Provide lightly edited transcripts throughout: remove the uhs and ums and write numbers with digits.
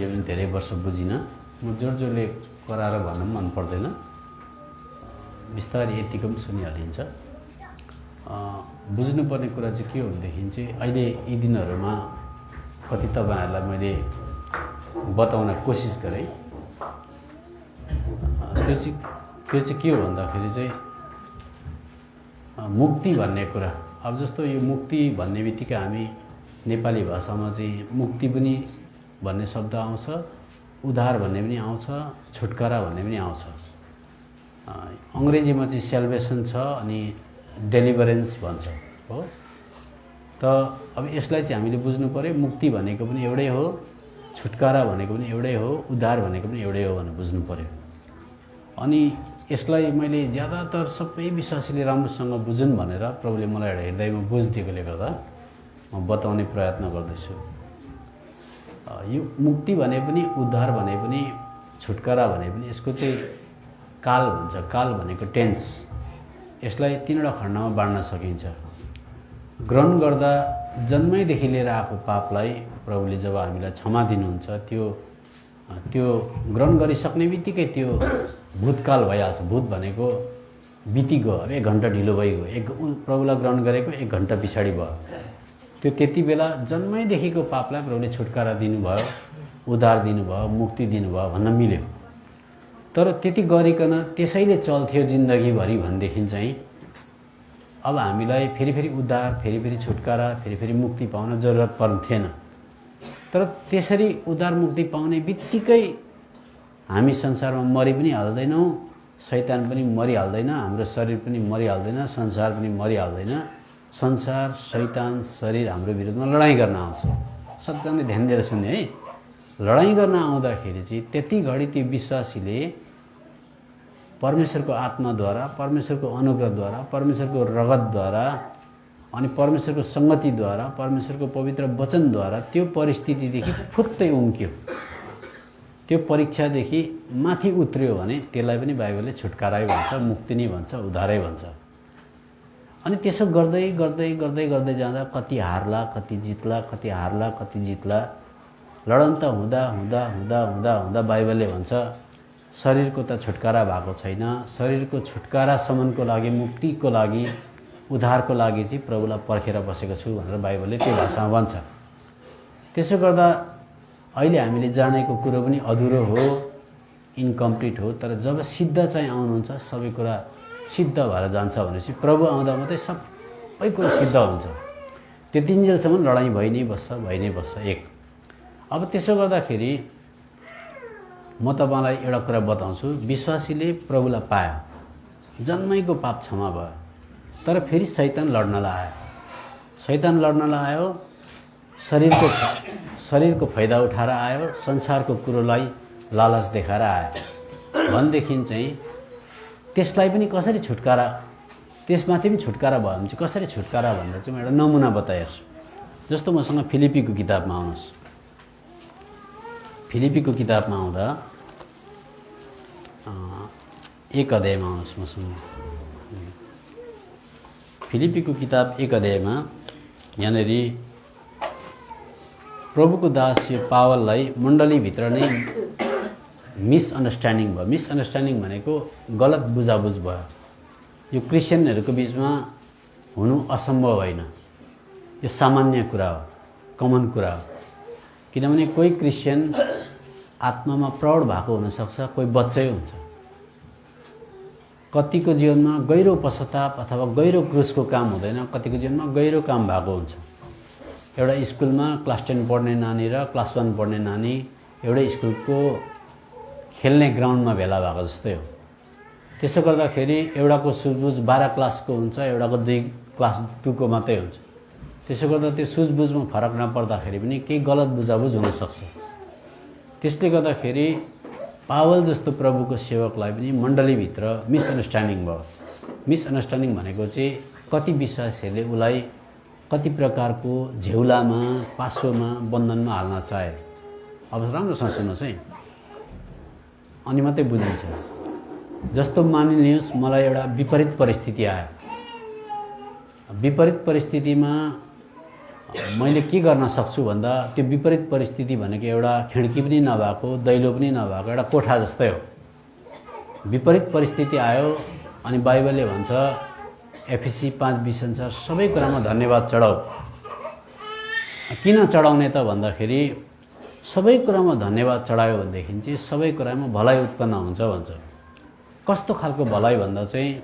मैले पनि धेरै वर्ष बुझिनँ। म जोडले कराएर भन्न मन पर्दैन, बिस्तारै यतिको पनि सुनिहालिन्छ। बुझ्नुपर्ने कुरा चाहिँ के हो भनेदेखि चाहिँ अहिले यी दिनहरूमा कति तपाईँहरूलाई मैले बताउन कोसिस गरेँ। त्यो चाहिँ के हो भन्दाखेरि चाहिँ मुक्ति भन्ने कुरा। अब जस्तो यो मुक्ति भन्ने बित्तिकै हामी नेपाली भाषामा चाहिँ मुक्ति पनि भन्ने शब्द आउँछ, उद्धार भन्ने पनि आउँछ, छुटकारा भन्ने पनि आउँछ। अङ्ग्रेजीमा चाहिँ सेल्भेसन छ अनि डेलिभरेन्स भन्छ हो। त अब यसलाई चाहिँ हामीले बुझ्नु पर्यो, मुक्ति भनेको पनि एउटै हो, छुटकारा भनेको पनि एउटै हो, उद्धार भनेको पनि एउटै हो भनेर बुझ्नु पर्यो। अनि यसलाई मैले ज्यादातर सबै विश्वासीले राम्रोसँग बुझुन् भनेर प्रभुले मलाई एउटा हृदयमा बुझ दिएकोले गर्दा म बताउने प्रयत्न गर्दैछु। यो मुक्ति भने पनि, उद्धार भने पनि, छुटकारा भने पनि यसको चाहिँ काल भन्छ। काल भनेको टेन्स। यसलाई तीनवटा खण्डमा बाँड्न सकिन्छ। ग्रहण गर्दा जन्मैदेखि लिएर आएको पापलाई प्रभुले जब हामीलाई क्षमा दिनुहुन्छ, त्यो ग्रहण गरिसक्ने बित्तिकै त्यो भूतकाल भइहाल्छ। भूत भनेको बितिगयो, अब 1 घन्टा ढिलो भइगयो। प्रभुलाई ग्रहण गरेको 1 घन्टा पछाडि भयो। त्यो त्यति बेला जन्मैदेखिको पापलाई प्रभुले छुटकारा दिनुभयो, उद्धार दिनुभयो, मुक्ति दिनुभयो भन्न मिल्यो। तर त्यति गरिकन त्यसैले चल्थ्यो जिन्दगीभरि भनेदेखि चाहिँ अब हामीलाई फेरि उद्धार, फेरि छुटकारा, फेरि मुक्ति पाउन जरुरत पर्ने। तर त्यसरी उद्धार मुक्ति पाउने बित्तिकै हामी संसारमा मरि पनि हाल्दैनौँ, शैतान पनि मरिहाल्दैन, हाम्रो शरीर पनि मरिहाल्दैन, संसार पनि मरिहाल्दैन। संसार, शैतान, शरीर हाम्रो विरुद्धमा लडाइँ गर्न आउँछ। सबैजनाले ध्यान दिएर सुन्ने है। लडाइँ गर्न आउँदाखेरि चाहिँ त्यति घडी त्यो विश्वासीले परमेश्वरको आत्माद्वारा, परमेश्वरको अनुग्रहद्वारा, परमेश्वरको रगतद्वारा अनि परमेश्वरको सङ्गतिद्वारा, परमेश्वरको पवित्र वचनद्वारा त्यो परिस्थितिदेखि फुत्तै उम्क्यो, त्यो परीक्षादेखि माथि उत्रियो भने त्यसलाई पनि बाइबलले छुटकारै भन्छ, मुक्ति नै भन्छ, उद्धारै भन्छ। अनि त्यसो गर्दै गर्दै गर्दै गर्दै जाँदा कति हार्ला, कति जित्ला, कति हार्ला, कति जित्ला। लडन्त हुँदा हुँदा हुँदा हुँदा हुँदा बाइबलले भन्छ शरीरको त छुटकारा भएको छैन। शरीरको छुटकारासम्मको लागि, मुक्तिको लागि, उद्धारको लागि चाहिँ प्रभुलाई पर्खेर बसेको छु भनेर बाइबलले त्यो भाषामा भन्छ। त्यसो गर्दा अहिले हामीले जानेको कुरो पनि अधुरो हो, इन्कम्प्लिट हो। तर जब सिद्ध चाहिँ आउनुहुन्छ, सबै कुरा सिद्ध भएर जान्छ भनेपछि प्रभु आउँदा मात्रै सबै कुरा सिद्ध हुन्छ। त्यतिन्जेलसम्म लडाइँ भइ नै बस्छ। एक अब त्यसो गर्दाखेरि म तपाईँलाई एउटा कुरा बताउँछु। विश्वासीले प्रभुलाई पायो, जन्मैको पाप क्षमा भयो। तर फेरि शैतान लड्नलाई आयो। शैतान लड्नलाई आयो, शरीरको फाइदा उठाएर आयो, संसारको कुरोलाई लालच देखाएर आयो भनेदेखि चाहिँ त्यसलाई पनि कसरी छुटकारा, त्यसमाथि पनि छुटकारा भयो भने चाहिँ कसरी छुटकारा भनेर चाहिँ म एउटा नमुना बताइहेर्छु। जस्तो मसँग फिलिपीको किताबमा आउनुहोस्। फिलिपीको किताबमा आउँदा 1 अध्यायमा आउनुहोस् मसँग। फिलिपीको किताब 1 अध्यायमा यहाँनिर प्रभुको दास पावललाई मण्डलीभित्र नै मिसअन्डरस्ट्यान्डिङ भयो। मिसअन्डरस्ट्यान्डिङ भनेको गलत बुझाबुझ भयो। यो क्रिस्चियनहरूको बिचमा हुनु असम्भव होइन, यो सामान्य कुरा हो, कमन कुरा हो। किनभने कोही क्रिस्चियन आत्मामा प्रौढ भएको हुनसक्छ, कोही बच्चै हुन्छ। कतिको जीवनमा गहिरो पश्चाताप अथवा गहिरो क्रुसको काम हुँदैन, कतिको जीवनमा गहिरो काम भएको हुन्छ। एउटा स्कुलमा क्लास 10 पढ्ने नानी र क्लास 1 पढ्ने नानी एउटै स्कुलको खेल्ने ग्राउन्डमा भेला भएको जस्तै हो। त्यसो गर्दाखेरि एउटाको सुझबुझ 12 क्लासको हुन्छ, एउटाको 2 क्लास 2 को मात्रै हुन्छ। त्यसो गर्दा त्यो सुझबुझमा फरक नपर्दाखेरि पनि केही गलत बुझाबुझ हुनसक्छ। त्यसले गर्दाखेरि पावल जस्तो प्रभुको सेवकलाई पनि मण्डलीभित्र मिसअन्डरस्ट्यान्डिङ भयो। मिसअन्डरस्ट्यान्डिङ भनेको चाहिँ कति विश्वासीहरूले उसलाई कति प्रकारको झेउलामा, पासोमा, बन्धनमा हाल्न चाहे। अब राम्रोसँग सुन्नुहोस् है, अनि मात्रै बुझिन्छ। जस्तो मानिलिनुहोस् मलाई एउटा विपरीत परिस्थिति आयो। विपरीत परिस्थितिमा मैले के गर्न सक्छु भन्दा त्यो विपरीत परिस्थिति भनेको एउटा खिड्की पनि नभएको दैलो पनि नभएको एउटा कोठा जस्तै हो। विपरीत परिस्थिति आयो अनि बाइबलले भन्छ एफएसी 5:20 अनुसार सबै कुरामा धन्यवाद चढाऊ। किन चढाउने त भन्दाखेरि सबै कुरामा धन्यवाद चढायो भनेदेखि चाहिँ सबै कुरामा भलाइ उत्पन्न हुन्छ भन्छ। कस्तो खालको भलाइ भन्दा चाहिँ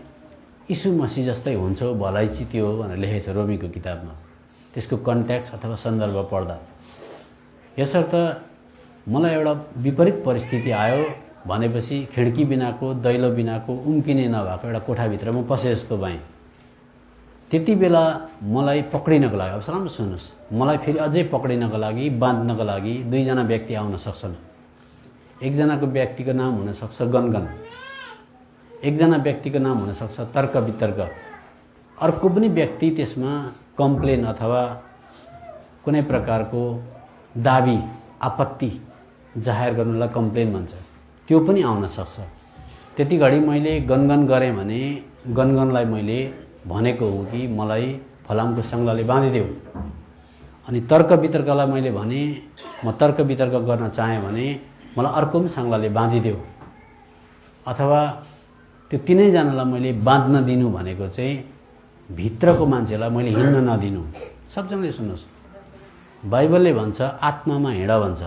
यीशु मसीह जस्तै हुन्छ भलाइ चाहिँ त्यो हो भनेर लेखेको छ रोमीको किताबमा। त्यसको कन्टेक्स्ट अथवा सन्दर्भ पढ्दा यसर्थ मलाई एउटा विपरीत परिस्थिति आयो भनेपछि खिड्की बिनाको दैलो बिनाको उम्किने नभएको एउटा कोठाभित्र म पसे जस्तो भएँ। त्यति बेला मलाई पक्रिनको लागि, अब राम्रो सुन्नुहोस्, मलाई फेरि अझै पक्रिनको लागि बाँध्नको लागि दुईजना व्यक्ति आउन सक्छन्। एकजनाको व्यक्तिको नाम हुनसक्छ गनगन, एकजना व्यक्तिको नाम हुनसक्छ तर्क वितर्क, अर्को पनि व्यक्ति त्यसमा कम्प्लेन अथवा कुनै प्रकारको दाबी आपत्ति जाहेर गर्नुलाई कम्प्लेन भन्छ, त्यो पनि आउन सक्छ। त्यति घडी मैले गनगन गरेँ भने गनगनलाई मैले भनेको हो कि मलाई फलामको सङ्गलाले बाँधिदेऊ। अनि तर्क वितर्कलाई मैले भने म तर्क वितर्क गर्न चाहेँ भने मलाई अर्को पनि सङ्गलाले बाँधिदेऊ। अथवा त्यो तिनैजनालाई मैले बाँध्न दिनु भनेको चाहिँ भित्रको मान्छेलाई मैले हिँड्न नदिनु। सबजनाले सुन्नुहोस्, बाइबलले भन्छ आत्मामा हिँड भन्छ।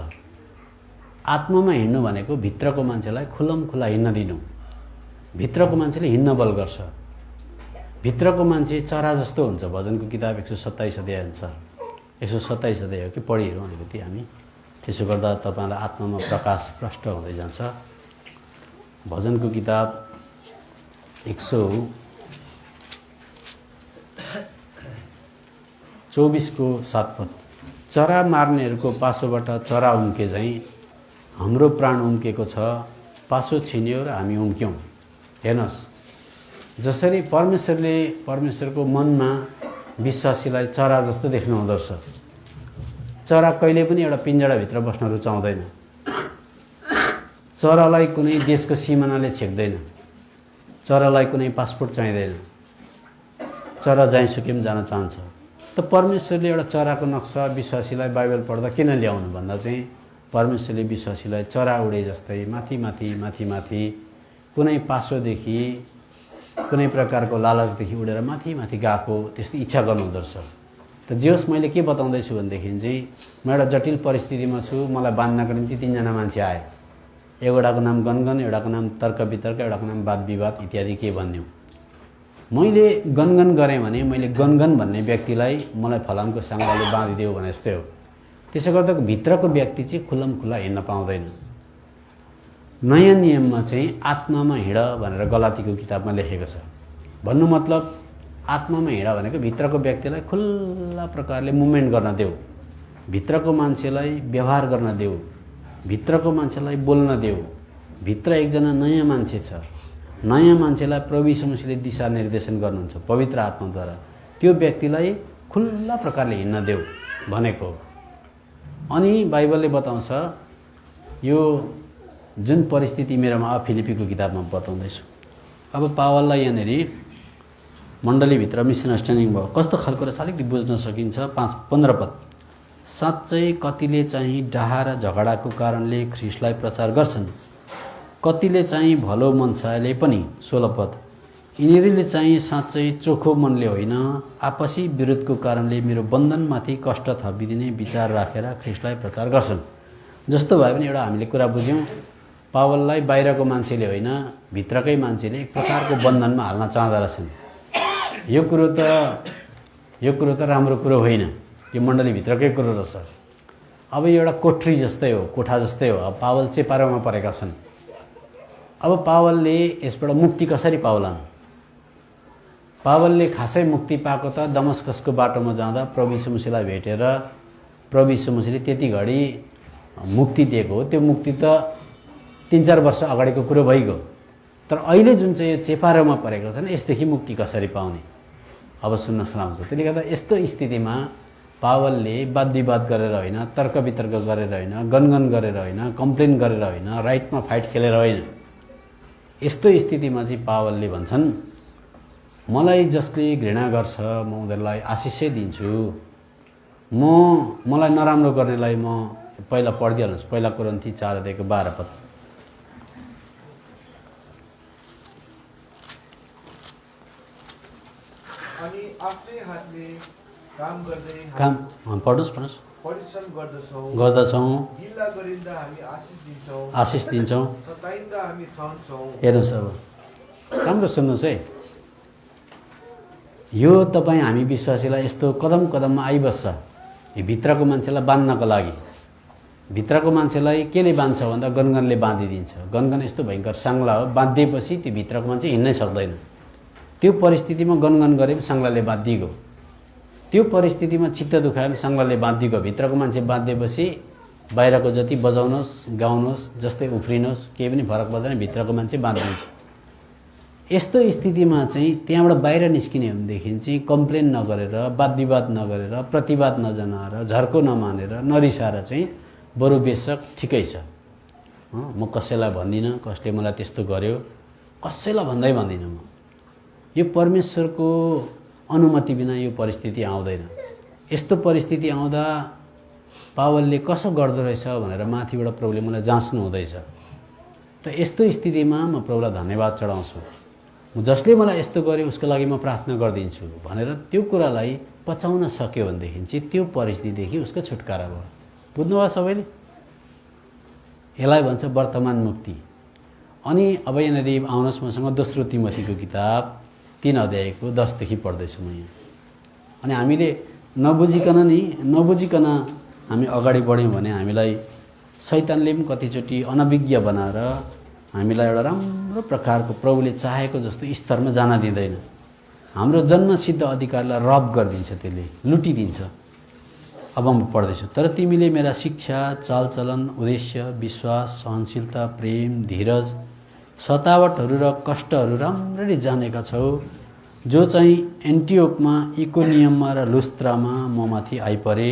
आत्मामा हिँड्नु भनेको भित्रको मान्छेलाई खुल्लम खुल्ला हिँड्न दिनु। भित्रको मान्छेले हिँड्न बल गर्छ। भित्रको मान्छे चरा जस्तो हुन्छ। भजनको किताब 127 अध्याय अनुसार 127 अध्याय हो कि पढिहेरौँ अलिकति हामी। त्यसो गर्दा तपाईँलाई आत्मामा प्रकाश प्रष्ट हुँदै जान्छ। भजनको किताब 124:7 चरा मार्नेहरूको पासोबाट चरा उम्के झैँ हाम्रो प्राण उम्केको छ, पासो छिन्यो र हामी उम्क्यौँ। हेर्नुहोस्, जसरी परमेश्वरको मनमा विश्वासीलाई चरा जस्तो देख्नु हुँदो रहेछ। चरा कहिले पनि एउटा पिञ्जडाभित्र बस्न रुचाउँदैन। चरालाई कुनै देशको सिमानाले छेक्दैन। चरालाई कुनै पासपोर्ट चाहिँदैन। चरा जहाँसुकै पनि जान चाहन्छ। त परमेश्वरले एउटा चराको नक्सा विश्वासीलाई बाइबल पढ्दा किन ल्याउनु भन्दा चाहिँ परमेश्वरले विश्वासीलाई चरा उडे जस्तै माथि माथि माथि माथि कुनै पासोदेखि कुनै प्रकारको लालचदेखि उडेर माथि माथि गएको त्यस्तो इच्छा गर्नुहुँदो रहेछ। त जे होस्, मैले के बताउँदैछु भनेदेखि चाहिँ म एउटा जटिल परिस्थितिमा छु। मलाई बाँध्नको निम्ति तीनजना मान्छे आए। एउटाको नाम गनगन, एउटाको नाम तर्क वितर्क, एउटाको नाम वाद विवाद इत्यादि के भन्यो। मैले गनगन गरेँ भने मैले गनगन भन्ने व्यक्तिलाई मलाई फलामको साङ्गाले बाँधिदेऊ भने जस्तै हो। त्यसो गर्दा भित्रको व्यक्ति चाहिँ खुल्लम खुल्ला हिँड्न पाउँदैन। नयाँ नियममा चाहिँ आत्मामा हिँड भनेर गलातीको किताबमा लेखेको छ। भन्नु मतलब आत्मामा हिँड भनेको भित्रको व्यक्तिलाई खुल्ला प्रकारले मुभमेन्ट गर्न देऊ, भित्रको मान्छेलाई व्यवहार गर्न देऊ, भित्रको मान्छेलाई बोल्न देऊ। भित्र एकजना नयाँ मान्छे छ। नयाँ मान्छेलाई प्रभु यीशु मसीहले दिशा निर्देशन गर्नुहुन्छ पवित्र आत्माद्वारा। त्यो व्यक्तिलाई खुल्ला प्रकारले हिँड्न देऊ भनेको। अनि बाइबलले बताउँछ यो जुन परिस्थिति मेरोमा फिलिपीको किताबमा बताउँदैछु। अब पावललाई यहाँनिर मण्डलीभित्र मिसअन्डरस्ट्यान्डिङ भयो। कस्तो खालको रहेछ अलिकति बुझ्न सकिन्छ। 15 पद साँच्चै कतिले चाहिँ डाहा र झगडाको कारणले ख्रीष्टलाई प्रचार गर्छन्, कतिले चाहिँ भलो मनसायले पनि। 16 पद यिनीहरूले चाहिँ साँच्चै चोखो मनले होइन, आपसी विरोधको कारणले मेरो बन्धनमाथि कष्ट थपिदिने विचार राखेर ख्रीष्टलाई प्रचार गर्छन्। जस्तो भए पनि एउटा हामीले कुरा बुझ्यौँ, पावललाई बाहिरको मान्छेले होइन भित्रकै मान्छेले एक प्रकारको बन्धनमा हाल्न चाहँदो रहेछन्। यो कुरो त राम्रो कुरो होइन, यो मण्डलीभित्रकै कुरो रहेछ। अब यो एउटा कोठरी जस्तै हो, कोठा जस्तै हो। अब पावल चेपारोमा परेका छन्। अब पावलले यसबाट मुक्ति कसरी पाउलान्? पावलले खासै मुक्ति पाएको त दमस्कसको बाटोमा जाँदा प्रभु यीशु मसीहलाई भेटेर प्रभु यीशु मसीहले त्यति घडी मुक्ति दिएको हो। त्यो मुक्ति त 3-4 वर्ष अगाडिको कुरो भइगयो। तर अहिले जुन चाहिँ यो चेपारोमा परेको छन्, यसदेखि मुक्ति कसरी पाउने? अब सुन्न सुनाउँछ। त्यसले गर्दा यस्तो स्थितिमा पावलले वाद विवाद गरेर होइन, तर्क वितर्क गरेर होइन, गनगन गरेर होइन, कम्प्लेन गरेर होइन, राइटमा फाइट खेलेर होइन, यस्तो स्थितिमा चाहिँ पावलले भन्छन् मलाई जसले घृणा गर्छ म उनीहरूलाई आशिषै दिन्छु, मलाई नराम्रो गर्नेलाई म पहिला पढिदिइहाल्नुहोस्, पहिला कोरिन्थी 4:12 पद। अनि आफ्नै हातले काम गर्दै पढ्नुहोस् परिश्रम गर्दछौँ, गिल्ला गरिँदा हामी आशिष दिन्छौँ, सताइँदा हामी सहन्छौँ। हेर्नुहोस् अब राम्रो सुन्नुहोस् है, यो तपाईँ हामी विश्वासीलाई यस्तो कदम कदममा आइबस्छ। यो भित्रको मान्छेलाई बाँध्नको लागि, भित्रको मान्छेलाई केले बाँध्छ भन्दा गनगनले बाँधिदिन्छ। गनगन यस्तो भयङ्कर साङ्ला हो, बाँधिदिएपछि त्यो भित्रको मान्छे हिँड्नै सक्दैन। त्यो परिस्थितिमा गनगन गरे पनि साङ्लाले बाँधिदिएको, त्यो परिस्थितिमा चित्त दुखायो भने साङ्लाले बाँधिदिएको। भित्रको मान्छे बाँधिदिएपछि बाहिरको जति बजाउनुहोस् गाउनुहोस् जस्तै उफ्रिनुहोस् केही पनि फरक पर्दैन, भित्रको मान्छे बाँधिन्छ। यस्तो स्थितिमा चाहिँ त्यहाँबाट बाहिर निस्किने हो भनेदेखि चाहिँ कम्प्लेन नगरेर, वाद विवाद नगरेर, प्रतिवाद नजनाएर, झर्को नमानेर, नरिसाएर चाहिँ बरु बेशक ठिकै छ, म कसैलाई भन्दिनँ, कसले मलाई त्यस्तो गर्यो, कसैलाई भन्दिनँ म। यो परमेश्वरको अनुमति बिना यो परिस्थिति आउँदैन। यस्तो परिस्थिति आउँदा पावलले कसो गर्दो रहेछ भनेर माथिबाट प्रभुले मलाई जाँच्नु हुँदैछ। त यस्तो स्थितिमा म प्रभुलाई धन्यवाद चढाउँछु। जसले मलाई यस्तो गर्यो उसको लागि म प्रार्थना गरिदिन्छु भनेर त्यो कुरालाई पचाउन सक्यो भनेदेखि चाहिँ त्यो परिस्थितिदेखि उसको छुटकारा भयो। बुझ्नुभयो सबैले? यसलाई भन्छ वर्तमान मुक्ति। अनि अब यहाँनिर आउनुहोस् मसँग दोस्रो तिमोथीको किताब 3 अध्यायको 10 देखि पढ्दैछु म यहाँ। अनि हामीले नबुझिकन हामी अगाडि बढ्यौँ भने हामीलाई शैतानले पनि कतिचोटि अनभिज्ञ बनाएर हामीलाई एउटा राम्रो प्रकारको प्रभुले चाहेको जस्तो स्तरमा जान दिँदैन। हाम्रो जन्मसिद्ध अधिकारलाई रब गरिदिन्छ, त्यसले लुटिदिन्छ। अब म पढ्दैछु। तर तिमीले मेरा शिक्षा, चालचलन, उद्देश्य, विश्वास, सहनशीलता, प्रेम, धीरज, सतावटहरू र कष्टहरू राम्ररी जानेका छौ, जो चाहिँ एन्टियोकमा, इकोनियममा र लुस्त्रामा ममाथि आइपरे।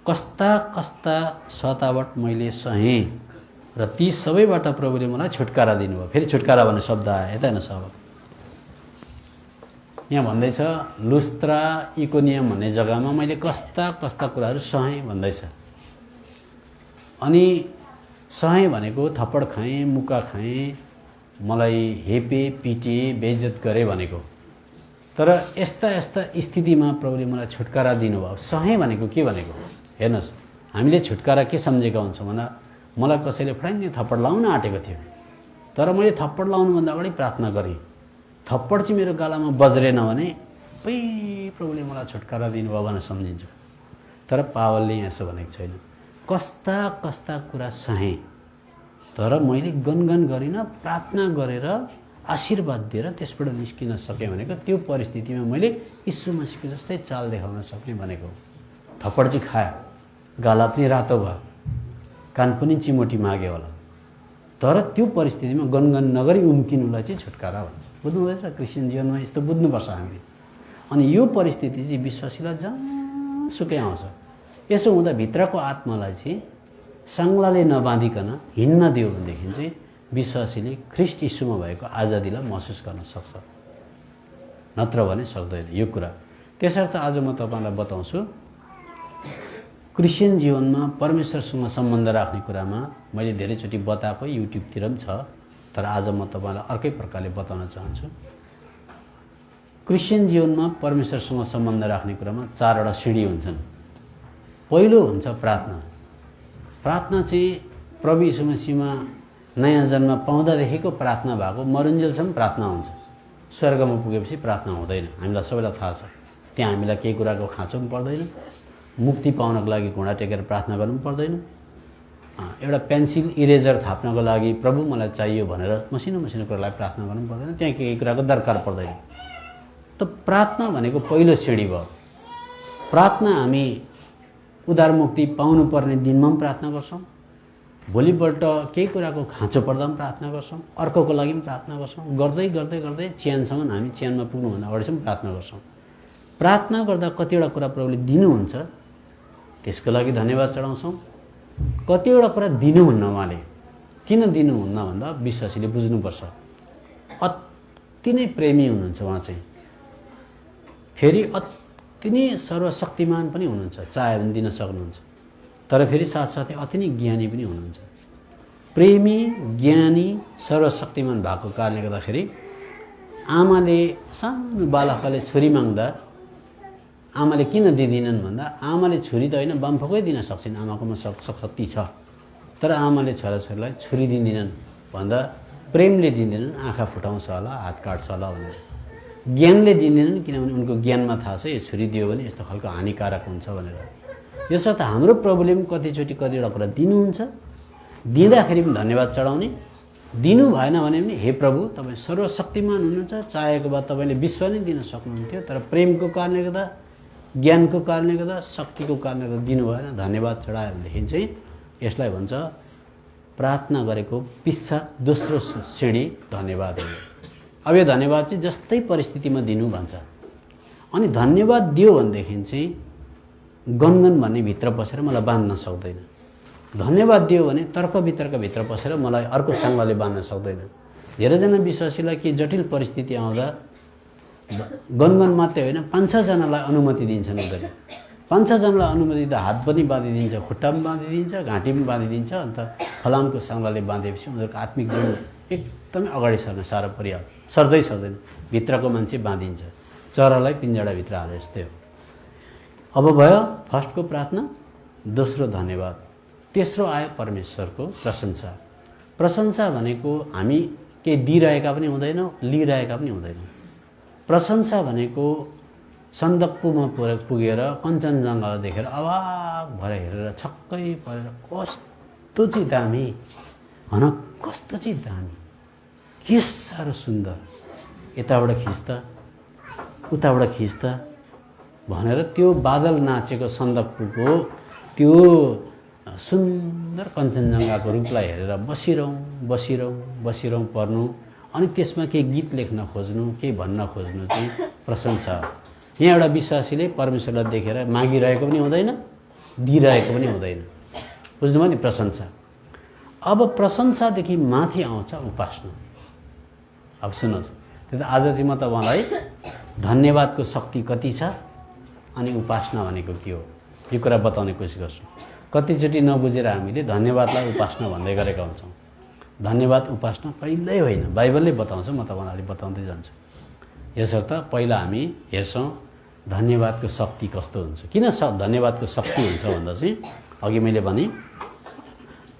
कस्ता कस्ता सतावट मैले सहेँ र ती सबैबाट प्रभुले मलाई छुटकारा दिनुभयो। फेरि छुटकारा भन्ने शब्द आयो, यता हेर्नुहोस्। अब यहाँ भन्दैछ लुस्त्रा, इकोनियम भन्ने जग्गामा मैले कस्ता कस्ता कुराहरू सहेँ भन्दैछ। अनि सहेँ भनेको थप्पड खाएँ, मुक्का खाएँ, मलाई हेपे, पिटे, बेइज्जत गरे भनेको। तर यस्ता यस्ता स्थितिमा प्रभुले मलाई छुटकारा दिनुभयो। सहेँ भनेको के भनेको हेर्नुहोस्, हामीले छुटकारा के सम्झेका हुन्छौँ भन्दा मलाई कसैले फ्याङ्ने थप्पड लाउन आँटेको थियो, तर मैले थप्पड लाउनुभन्दा अगाडि प्रार्थना गरेँ। थप्पड चाहिँ मेरो गालामा बज्रेन भने प्रभुले मलाई छुटकारा दिनुभयो भनेर सम्झिन्छु। तर पावलले यहाँ यसो भनेको छैन। कस्ता कस्ता कुरा सहेँ, तर मैले गनगन गरिनँ, प्रार्थना गरेर आशीर्वाद दिएर त्यसबाट निस्किन सकेँ भनेको त्यो परिस्थितिमा मैले यीशु मसीहको जस्तै चाल देखाउन सक्ने भनेको। थप्पड चाहिँ खायो, गाला पनि रातो भयो, कान पनि चिमोटी माग्यो होला, तर त्यो परिस्थितिमा गनगन नगरी उम्किनुलाई चाहिँ छुटकारा भन्छ। बुझ्नुहुँदैछ? क्रिस्चियन जीवनमा यस्तो बुझ्नुपर्छ हामीले। अनि यो परिस्थिति चाहिँ विश्वासीलाई जहाँसुकै आउँछ। यसो हुँदा भित्रको आत्मालाई चाहिँ साङ्लाले नबाँधिकन हिँड्न दियो भनेदेखि चाहिँ विश्वासीले ख्रिस्ट यीशुमा भएको आजादीलाई महसुस गर्न सक्छ, नत्र भने सक्दैन यो कुरा। त्यसर्थ आज म तपाईँलाई बताउँछु, क्रिस्चियन जीवनमा परमेश्वरसँग सम्बन्ध राख्ने कुरामा मैले धेरैचोटि बताएको, युट्युबतिर पनि छ, तर आज म तपाईँलाई अर्कै प्रकारले बताउन चाहन्छु। क्रिस्चियन जीवनमा परमेश्वरसँग सम्बन्ध राख्ने कुरामा 4वटा सिँढी हुन्छन्। पहिलो हुन्छ प्रार्थना। प्रार्थना चाहिँ प्रभु यीशु मसीहमा नयाँ जन्म पाउँदादेखिको प्रार्थना भएको, मरुन्जेलसम्म प्रार्थना हुन्छ। स्वर्गमा पुगेपछि प्रार्थना हुँदैन, हामीलाई सबैलाई थाहा छ। त्यहाँ हामीलाई केही कुराको खाँचो पनि पर्दैन, मुक्ति पाउनको लागि घुँडा टेकेर प्रार्थना गर्नु पनि पर्दैन, एउटा पेन्सिल इरेजर थाप्नको लागि प्रभु मलाई चाहियो भनेर मसिनो मसिनो कुरालाई प्रार्थना गर्नु पर्दैन, त्यहाँ केही कुराको दरकार पर्दैन। त प्रार्थना भनेको पहिलो सिँढी भयो। प्रार्थना हामी उद्धारमुक्ति पाउनुपर्ने दिनमा पनि प्रार्थना गर्छौँ, भोलिपल्ट केही कुराको खाँचो पर्दा पनि प्रार्थना गर्छौँ, अर्कोको लागि पनि प्रार्थना गर्छौँ, गर्दै गर्दै गर्दै च्यानसम्म हामी च्यानमा पुग्नुभन्दा अगाडिसम्म प्रार्थना गर्छौँ। प्रार्थना गर्दा कतिवटा कुरा प्रभुले दिनुहुन्छ, त्यसको लागि धन्यवाद चढाउँछौँ। कतिवटा कुरा दिनुहुन्न, उहाँले किन दिनुहुन्न भन्दा विश्वासीले बुझ्नुपर्छ। अति नै प्रेमी हुनुहुन्छ उहाँ चाहिँ, फेरि अति अति नै सर्वशक्तिमान पनि हुनुहुन्छ, चाहे भने दिन सक्नुहुन्छ। तर फेरि साथसाथै अति नै ज्ञानी पनि हुनुहुन्छ। प्रेमी, ज्ञानी, सर्वशक्तिमान भएको कारणले गर्दाखेरि आमाले सानो बालकले छोरी माग्दा आमाले किन दिँदिनन् भन्दा आमाले छोरी त होइन बाम्फोकै दिन सक्छन्, आमाकोमा शक्ति छ, तर आमाले छोराछोरीलाई छोरी दिँदिनन् भन्दा प्रेमले दिँदैनन्, आँखा फुटाउँछ होला, हात काट्छ होला भनेर। ज्ञानले दिँदैनन् किनभने उनको ज्ञानमा थाहा छ यो छोरी दियो भने यस्तो खालको हानिकारक हुन्छ भनेर। यसर्थ हाम्रो प्रभुले पनि कतिचोटि कतिवटा कुरा दिनुहुन्छ, दिँदाखेरि पनि धन्यवाद चढाउने, दिनु भएन भने पनि हे प्रभु तपाईँ सर्वशक्तिमान हुनुहुन्छ, चाहेको भए तपाईँले विश्व नै दिन सक्नुहुन्थ्यो, तर प्रेमको कारणले गर्दा, ज्ञानको कारणले गर्दा, शक्तिको कारणले गर्दा दिनु भएन, धन्यवाद चढायो भनेदेखि चाहिँ यसलाई भन्छ प्रार्थना गरेको पश्चात दोस्रो सिँढी धन्यवाद हो। अब यो धन्यवाद चाहिँ जस्तै परिस्थितिमा दिनु भन्छ। अनि धन्यवाद दियो भनेदेखि चाहिँ गनगन भन्ने भित्र पसेर मलाई बाँध्न सक्दैन। धन्यवाद दियो भने तर्क वितर्कभित्र पसेर मलाई अर्को सङ्गले बाँध्न सक्दैन। धेरैजना विश्वासीलाई के जटिल परिस्थिति आउँदा गनगन मात्रै होइन 5-6 जनालाई अनुमति दिन्छन् उनीहरूले। 5-6 जनालाई अनुमति दिँदा हात पनि बाँधिदिन्छ, खुट्टा पनि बाँधिदिन्छ, घाँटी पनि बाँधिदिन्छ। अन्त फलामको सङ्गले बाँधेपछि उनीहरूको आत्मिक जीवन एकदमै अगाडि सर्न साह्रो परिहाल्छ, सर्दैन। भित्रको मान्छे बाँधिन्छ, चरालाई पिञ्जडाभित्र हाले जस्तै हो। अब भयो फर्स्टको प्रार्थना, दोस्रो धन्यवाद, तेस्रो आयो परमेश्वरको प्रशंसा। प्रशंसा भनेको हामी केही दिइरहेका पनि हुँदैनौँ, लिइरहेका पनि हुँदैनौँ। प्रशंसा भनेको सन्दकपूमा पुगेर कञ्चनजङ्घा देखेर अवाक भएर हेरेर छक्कै परेर कस्तो चाहिँ दामी, भन कस्तो चाहिँ दामी, के साह्रो सुन्दर, यताबाट खिच्दा उताबाट खिच्दा भनेर त्यो बादल नाचेको सन्दकपूको त्यो सुन्दर कञ्चनजङ्घाको रूपलाई हेरेर बसिरहँ पर्नु, अनि त्यसमा केही गीत लेख्न खोज्नु, केही भन्न खोज्नु चाहिँ प्रशंसा हो। यहाँ एउटा विश्वासीले परमेश्वरलाई देखेर मागिरहेको पनि हुँदैन, दिइरहेको पनि हुँदैन। बुझ्नुभयो नि प्रशंसा। अब प्रशंसादेखि माथि आउँछ उपासना। अब सुन्नुहोस्, त्यो त आज चाहिँ म तपाईँलाई धन्यवादको शक्ति कति छ अनि उपासना भनेको के हो यो कुरा बताउने कोसिस गर्छु। कतिचोटि नबुझेर हामीले धन्यवादलाई उपासना भन्दै गरेका हुन्छौँ। धन्यवाद उपासना कहिल्यै होइन, बाइबलले बताउँछ, म तपाईँलाई बताउँदै जान्छु। यसर्थ पहिला हामी हेर्छौँ धन्यवादको शक्ति कस्तो हुन्छ। किन धन्यवादको शक्ति हुन्छ भन्दा चाहिँ अघि मैले भने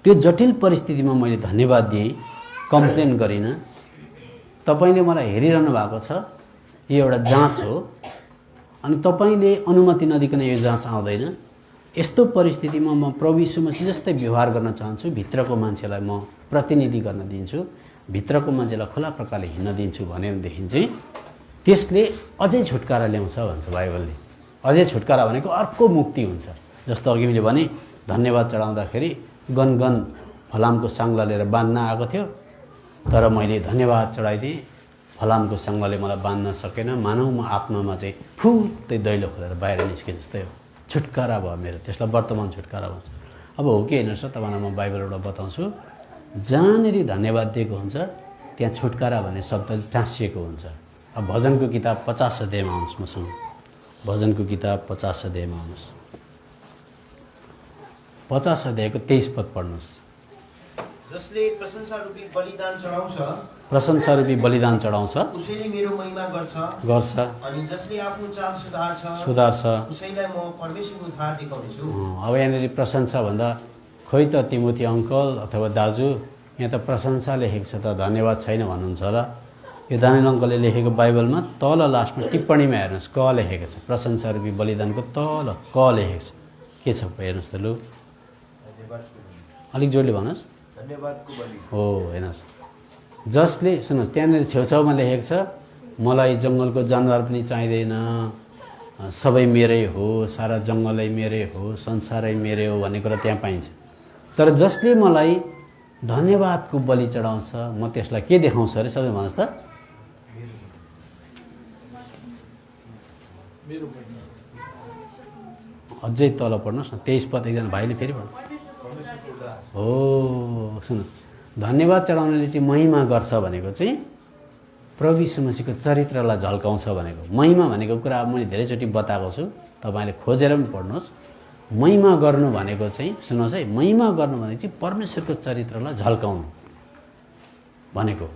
त्यो जटिल परिस्थितिमा मैले धन्यवाद दिएँ, कम्प्लेन गरिनँ। तपाईँले मलाई हेरिरहनु भएको छ, यो एउटा जाँच हो, अनि तपाईँले अनुमति नदिकन यो जाँच आउँदैन। यस्तो परिस्थितिमा म प्रभु यीशु मसीह जस्तै व्यवहार गर्न चाहन्छु, भित्रको मान्छेलाई म प्रतिनिधि गर्न दिन्छु, भित्रको मान्छेलाई खुला प्रकारले हिँड्न दिन्छु भनेदेखि चाहिँ त्यसले अझै छुटकारा ल्याउँछ भन्छ बाइबलले। अझै छुटकारा भनेको अर्को मुक्ति हुन्छ। जस्तो अघि मैले भने धन्यवाद चढाउँदाखेरि गनगन फलामको साङ्ला लिएर बाँध्न आएको थियो, तर मैले धन्यवाद चढाइदिएँ, फलामको साङ्लाले मलाई बाँध्न सकेन। मानव म आत्मामा चाहिँ फुत्तै दैलो खोलेर बाहिर निस्के जस्तै हो, छुटकारा भयो मेरो। त्यसलाई वर्तमान छुटकारा भन्छ। अब हो कि हेर्नुहोस्, तपाईँलाई म बाइबलबाट बताउँछु, जहाँनिर धन्यवाद दिएको हुन्छ त्यहाँ छुटकारा भन्ने शब्द टाँसिएको हुन्छ। अब भजनको किताब 50 अध्यायमा आउनुहोस्, मसँग भजनको किताब 50 अध्यायमा आउनुहोस्। 50 अध्यायको 23 पद पढ्नुहोस्। जसले प्रशंसा रूपी बलिदान चढाउँछ, प्रशंसा रूपी बलिदान चढाउँछ, उसैले मेरो महिमा गर्छ, अनि जसले आफ्नो चाल सुधार्छ, उसैलाई म परमेश्वरको उद्धार देखाउनेछु। अब यहाँनिर प्रशंसा भन्दा खोइ त तिमोथी अङ्कल अथवा दाजु, यहाँ त प्रशंसा लेखेको छ त धन्यवाद छैन भन्नुहुन्छ होला। यो दानियल अङ्कलले लेखेको बाइबलमा तल लास्टमा टिप्पणीमा हेर्नुहोस्, क लेखेको छ। प्रशंसा रूपी बलिदानको तल क लेखेको छ। के छ हेर्नुहोस् त, लु अलिक जोडले भन्नुहोस्। धन्यवादको बलि हो, हेर्नुहोस्, जसले सुन्नुहोस्, त्यहाँनिर छेउछाउमा लेखेको छ मलाई जङ्गलको जनावर पनि चाहिँदैन, सबै मेरै हो, सारा जङ्गलै मेरै हो, संसारै मेरै हो भन्ने कुरा त्यहाँ पाइन्छ। तर जसले मलाई धन्यवादको बलि चढाउँछ म त्यसलाई के देखाउँछु अरे, सबै भन्नुहोस् त। अझै तल पढ्नुहोस् न, 23 पद एकजना भाइले फेरि भन्नु। हो सुन्नु, धन्यवाद चढाउनेले चाहिँ महिमा गर्छ भनेको चाहिँ प्रभु यीशु मसीहको चरित्रलाई झल्काउँछ भनेको। महिमा भनेको कुरा अब मैले धेरैचोटि बताएको छु, तपाईँले खोजेर पनि पढ्नुहोस्। महिमा गर्नु भनेको चाहिँ सुन्नुहोस् है, महिमा गर्नु भनेको चाहिँ परमेश्वरको चरित्रलाई झल्काउनु भनेको।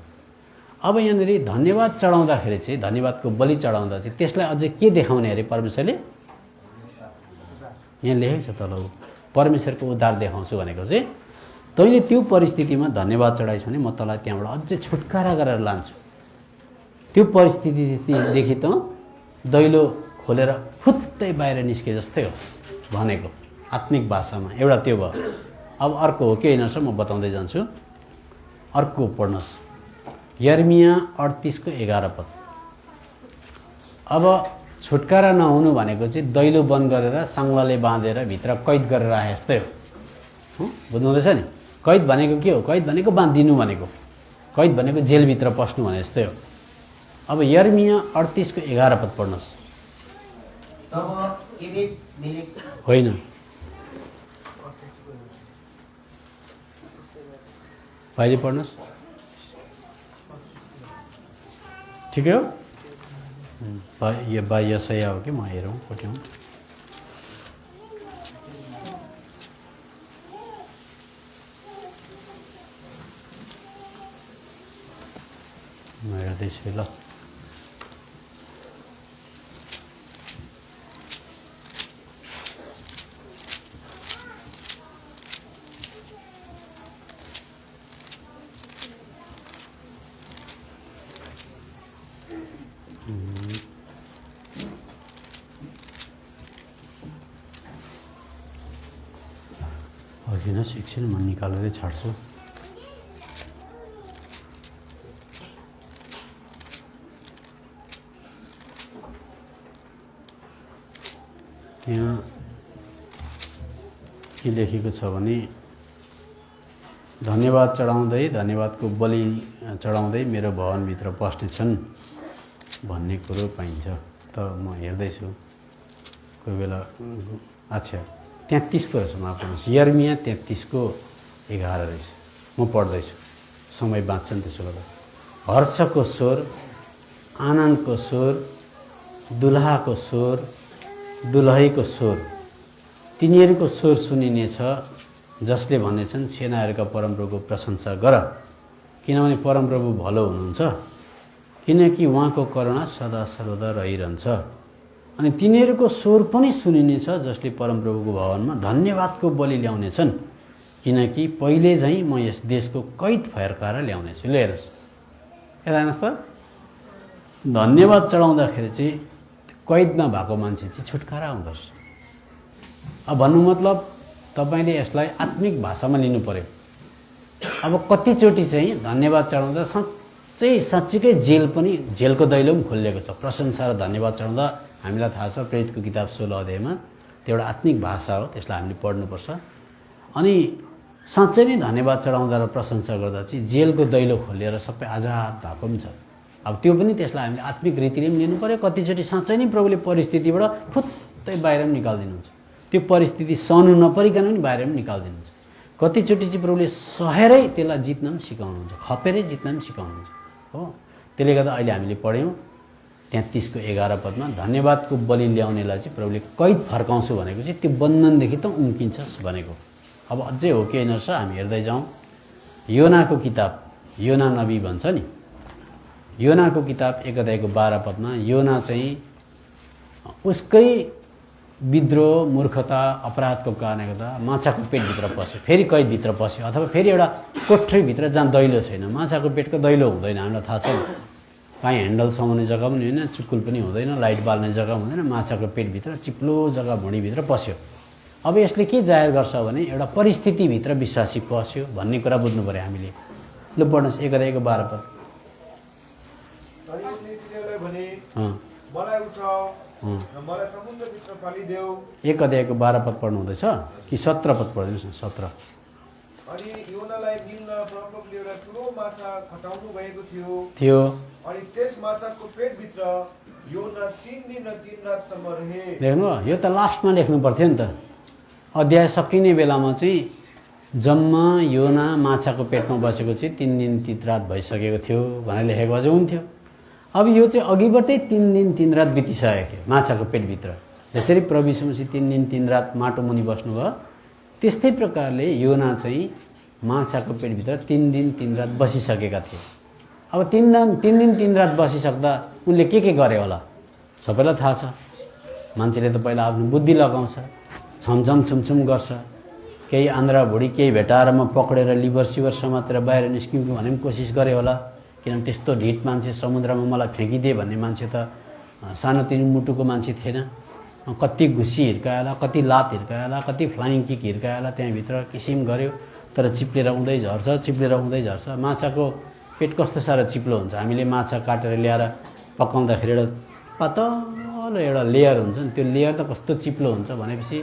अब यहाँनिर धन्यवाद चढाउँदाखेरि चाहिँ, धन्यवादको बलि चढाउँदा चाहिँ त्यसलाई अझै के देखाउने अरे परमेश्वरले? यहाँ लेखेको छ तल, परमेश्वरको उद्धार देखाउँछु भनेको चाहिँ तैँले त्यो परिस्थितिमा धन्यवाद चढाइस् भने म तँलाई त्यहाँबाट अझै छुटकारा गरेर लान्छु। त्यो परिस्थितिदेखि त दैलो खोलेर फुत्तै बाहिर निस्के जस्तै होस् भनेको आत्मिक भाषामा एउटा त्यो भयो। अब अर्को हो के होइन सर, म बताउँदै जान्छु। अर्को पढ्नुहोस्, यर्मिया 38:11 पद। अब छुटकारा नहुनु भनेको चाहिँ दैलो बन्द गरेर साङ्लाले बाँधेर भित्र कैद गरेर राखे जस्तै हो। बुझ्नुहुँदैछ नि? कैद भनेको के हो? कैद भनेको बाँधिदिनु भनेको, कैद भनेको जेलभित्र पस्नु भने जस्तै हो। अब यर्मिया 38:11 पद पढ्नुहोस्। होइन, पहिले पढ्नुहोस्, ठिकै हो? यो यसया हो कि म हेरौँ कोट्याउँ। म हेर्दैछु ल। पर्खिनुहोस् एकछिन, म निकालेरै छाड्छु। यहाँ के लेखेको छ भने धन्यवाद चढाउँदै, धन्यवादको बलि चढाउँदै मेरो भवनभित्र पस्नेछन् भन्ने कुरो पाइन्छ। त म हेर्दैछु कोही बेला। अच्छा, 33 पो रहेछ, माफ गर्नुहोस्, यर्मिया 33:11 रहेछ। म पढ्दैछु, समय बाँच्छ नि त्यसो गर्दा। हर्षको स्वर, आनन्दको स्वर, दुलहाको स्वर, दुलहीको स्वर, तिनीहरूको स्वर सुनिनेछ जसले भन्नेछन् सेनाहरूका परमप्रभुको प्रशंसा गर, किनभने परमप्रभु भलो हुनुहुन्छ, किनकि उहाँको करुणा सदा सर्वदा रहिरहन्छ। अनि तिनीहरूको स्वर पनि सुनिनेछ जसले परमप्रभुको भवनमा धन्यवादको बलि ल्याउनेछन्, किनकि पहिले झैँ म यस देशको कैद फर्काएर ल्याउनेछु। ल हेर्नुहोस्, यता हेर्नुहोस् त, धन्यवाद चढाउँदाखेरि चाहिँ कैदमा भएको मान्छे चाहिँ छुटकारा हुँदो रहेछ। अब भन्नु मतलब तपाईँले यसलाई आत्मिक भाषामा लिनु पर्यो। अब कतिचोटि चाहिँ धन्यवाद चढाउँदा साँच्चीकै जेल पनि, जेलको दैलो पनि खोलिएको छ। प्रशंसा र धन्यवाद चढाउँदा हामीलाई थाहा छ, प्रेरितको किताब 16 अध्यायमा त्यो एउटा आत्मिक भाषा हो, त्यसलाई हामीले पढ्नुपर्छ। अनि साँच्चै नै धन्यवाद चढाउँदा र प्रशंसा गर्दा चाहिँ जेलको दैलो खोलिएर सबै आजाद भएको पनि छ। अब त्यो पनि त्यसलाई हामीले आत्मिक रीतिले पनि लिनु पऱ्यो। कतिचोटि साँच्चै नै प्रभुले परिस्थितिबाट फुत्तै बाहिर पनि निकालिदिनुहुन्छ, त्यो परिस्थिति सहनु नपरिकन पनि बाहिर पनि निकालिदिनुहुन्छ। कतिचोटि चाहिँ प्रभुले सहेरै त्यसलाई जित्न पनि सिकाउनुहुन्छ, खपेरै जित्न पनि सिकाउनुहुन्छ हो। त्यसले गर्दा अहिले हामीले पढ्यौँ 33:11 पदमा धन्यवादको बलि ल्याउनेलाई चाहिँ प्रभुले कैद फर्काउँछु भनेको चाहिँ त्यो बन्धनदेखि त उम्किन्छस् भनेको। अब अझै हो कि होइन रहेछ, हामी हेर्दै जाउँ। योनाको किताब, योना नबी भन्छ नि, योनाको किताब 1 अध्यायको 12 पदमा योना चाहिँ उसकै विद्रोह, मूर्खता, अपराधको कारणले गर्दा माछाको पेटभित्र पस्यो, फेरि कैदभित्र पस्यो, अथवा फेरि एउटा कोठरीभित्र जहाँ दैलो छैन। माछाको पेटको दैलो हुँदैन, हामीलाई थाहा छ। कहीँ ह्यान्डल समाउने जग्गा पनि होइन, चुक्कुल पनि हुँदैन, लाइट बाल्ने जग्गा हुँदैन, माछाको पेटभित्र चिप्लो जग्गा भुँडीभित्र पस्यो। अब यसले के जाहेर गर्छ भने एउटा परिस्थितिभित्र विश्वासी पस्यो भन्ने कुरा बुझ्नु पऱ्यो हामीले। ल पढ्नुहोस् 1 अध्यायको 12 पद। मलाई उठाऊ र मलाई समुद्रभित्र फालिदेऊ। 1 अध्यायको 12 पद पढ्नु हुँदैछ कि 17 पद पढ्दिनुहोस् न। 17। अनि योनालाई निल्न परमप्रभुले एउटा ठुलो माछा खटाउनु भएको थियो। अनि त्यस माछाको पेटभित्र योना 3 दिन र 3 रातसम्म रहे। देख्नु, यो त लास्टमा लेख्नु पर्थ्यो नि त। अध्याय सकिने बेलामा चाहिँ जम्मा योना माछाको पेटमा बसेको चाहिँ 3 दिन 3 रात भइसकेको थियो भनेर लेखेको अझै हुन्थ्यो। अब यो चाहिँ अघिबाटै 3 दिन 3 रात बितिसकेको थियो माछाको पेटभित्र। जसरी प्रभु यीशु मसीह 3 दिन 3 रात माटो मुनि बस्नुभयो, त्यस्तै प्रकारले योना चाहिँ माछाको पेटभित्र 3 दिन 3 रात बसिसकेका थिए। अब 3 दिन 3 रात बसिसक्दा उनले के गरे होला सबैलाई थाहा छ। मान्छेले त पहिला आफ्नो बुद्धि लगाउँछ, छमछम छुमछुम गर्छ, केही आन्द्रा भुँडी केही भेटाएर म पक्रेर लिभर सिभर समातेर बाहिर निस्किनु भन्ने पनि कोसिस गरे होला। किनभने त्यस्तो ढिट मान्छे समुद्रमा मलाई फ्याँकिदिए भन्ने मान्छे त सानोतिनो मुटुको मान्छे थिएन। कति घुसी हिर्काएला, कति लात हिर्काएला, कति फ्लाइङ किक हिर्काएला, त्यहाँभित्र किसिम गऱ्यो। तर चिप्लेर उँदै झर्छ, चिप्लेर उँदै झर्छ। माछाको पेट कस्तो साह्रो चिप्लो हुन्छ। हामीले माछा काटेर ल्याएर पकाउँदाखेरि एउटा पातलो एउटा लेयर हुन्छ नि, त्यो लेयर त कस्तो चिप्लो हुन्छ भनेपछि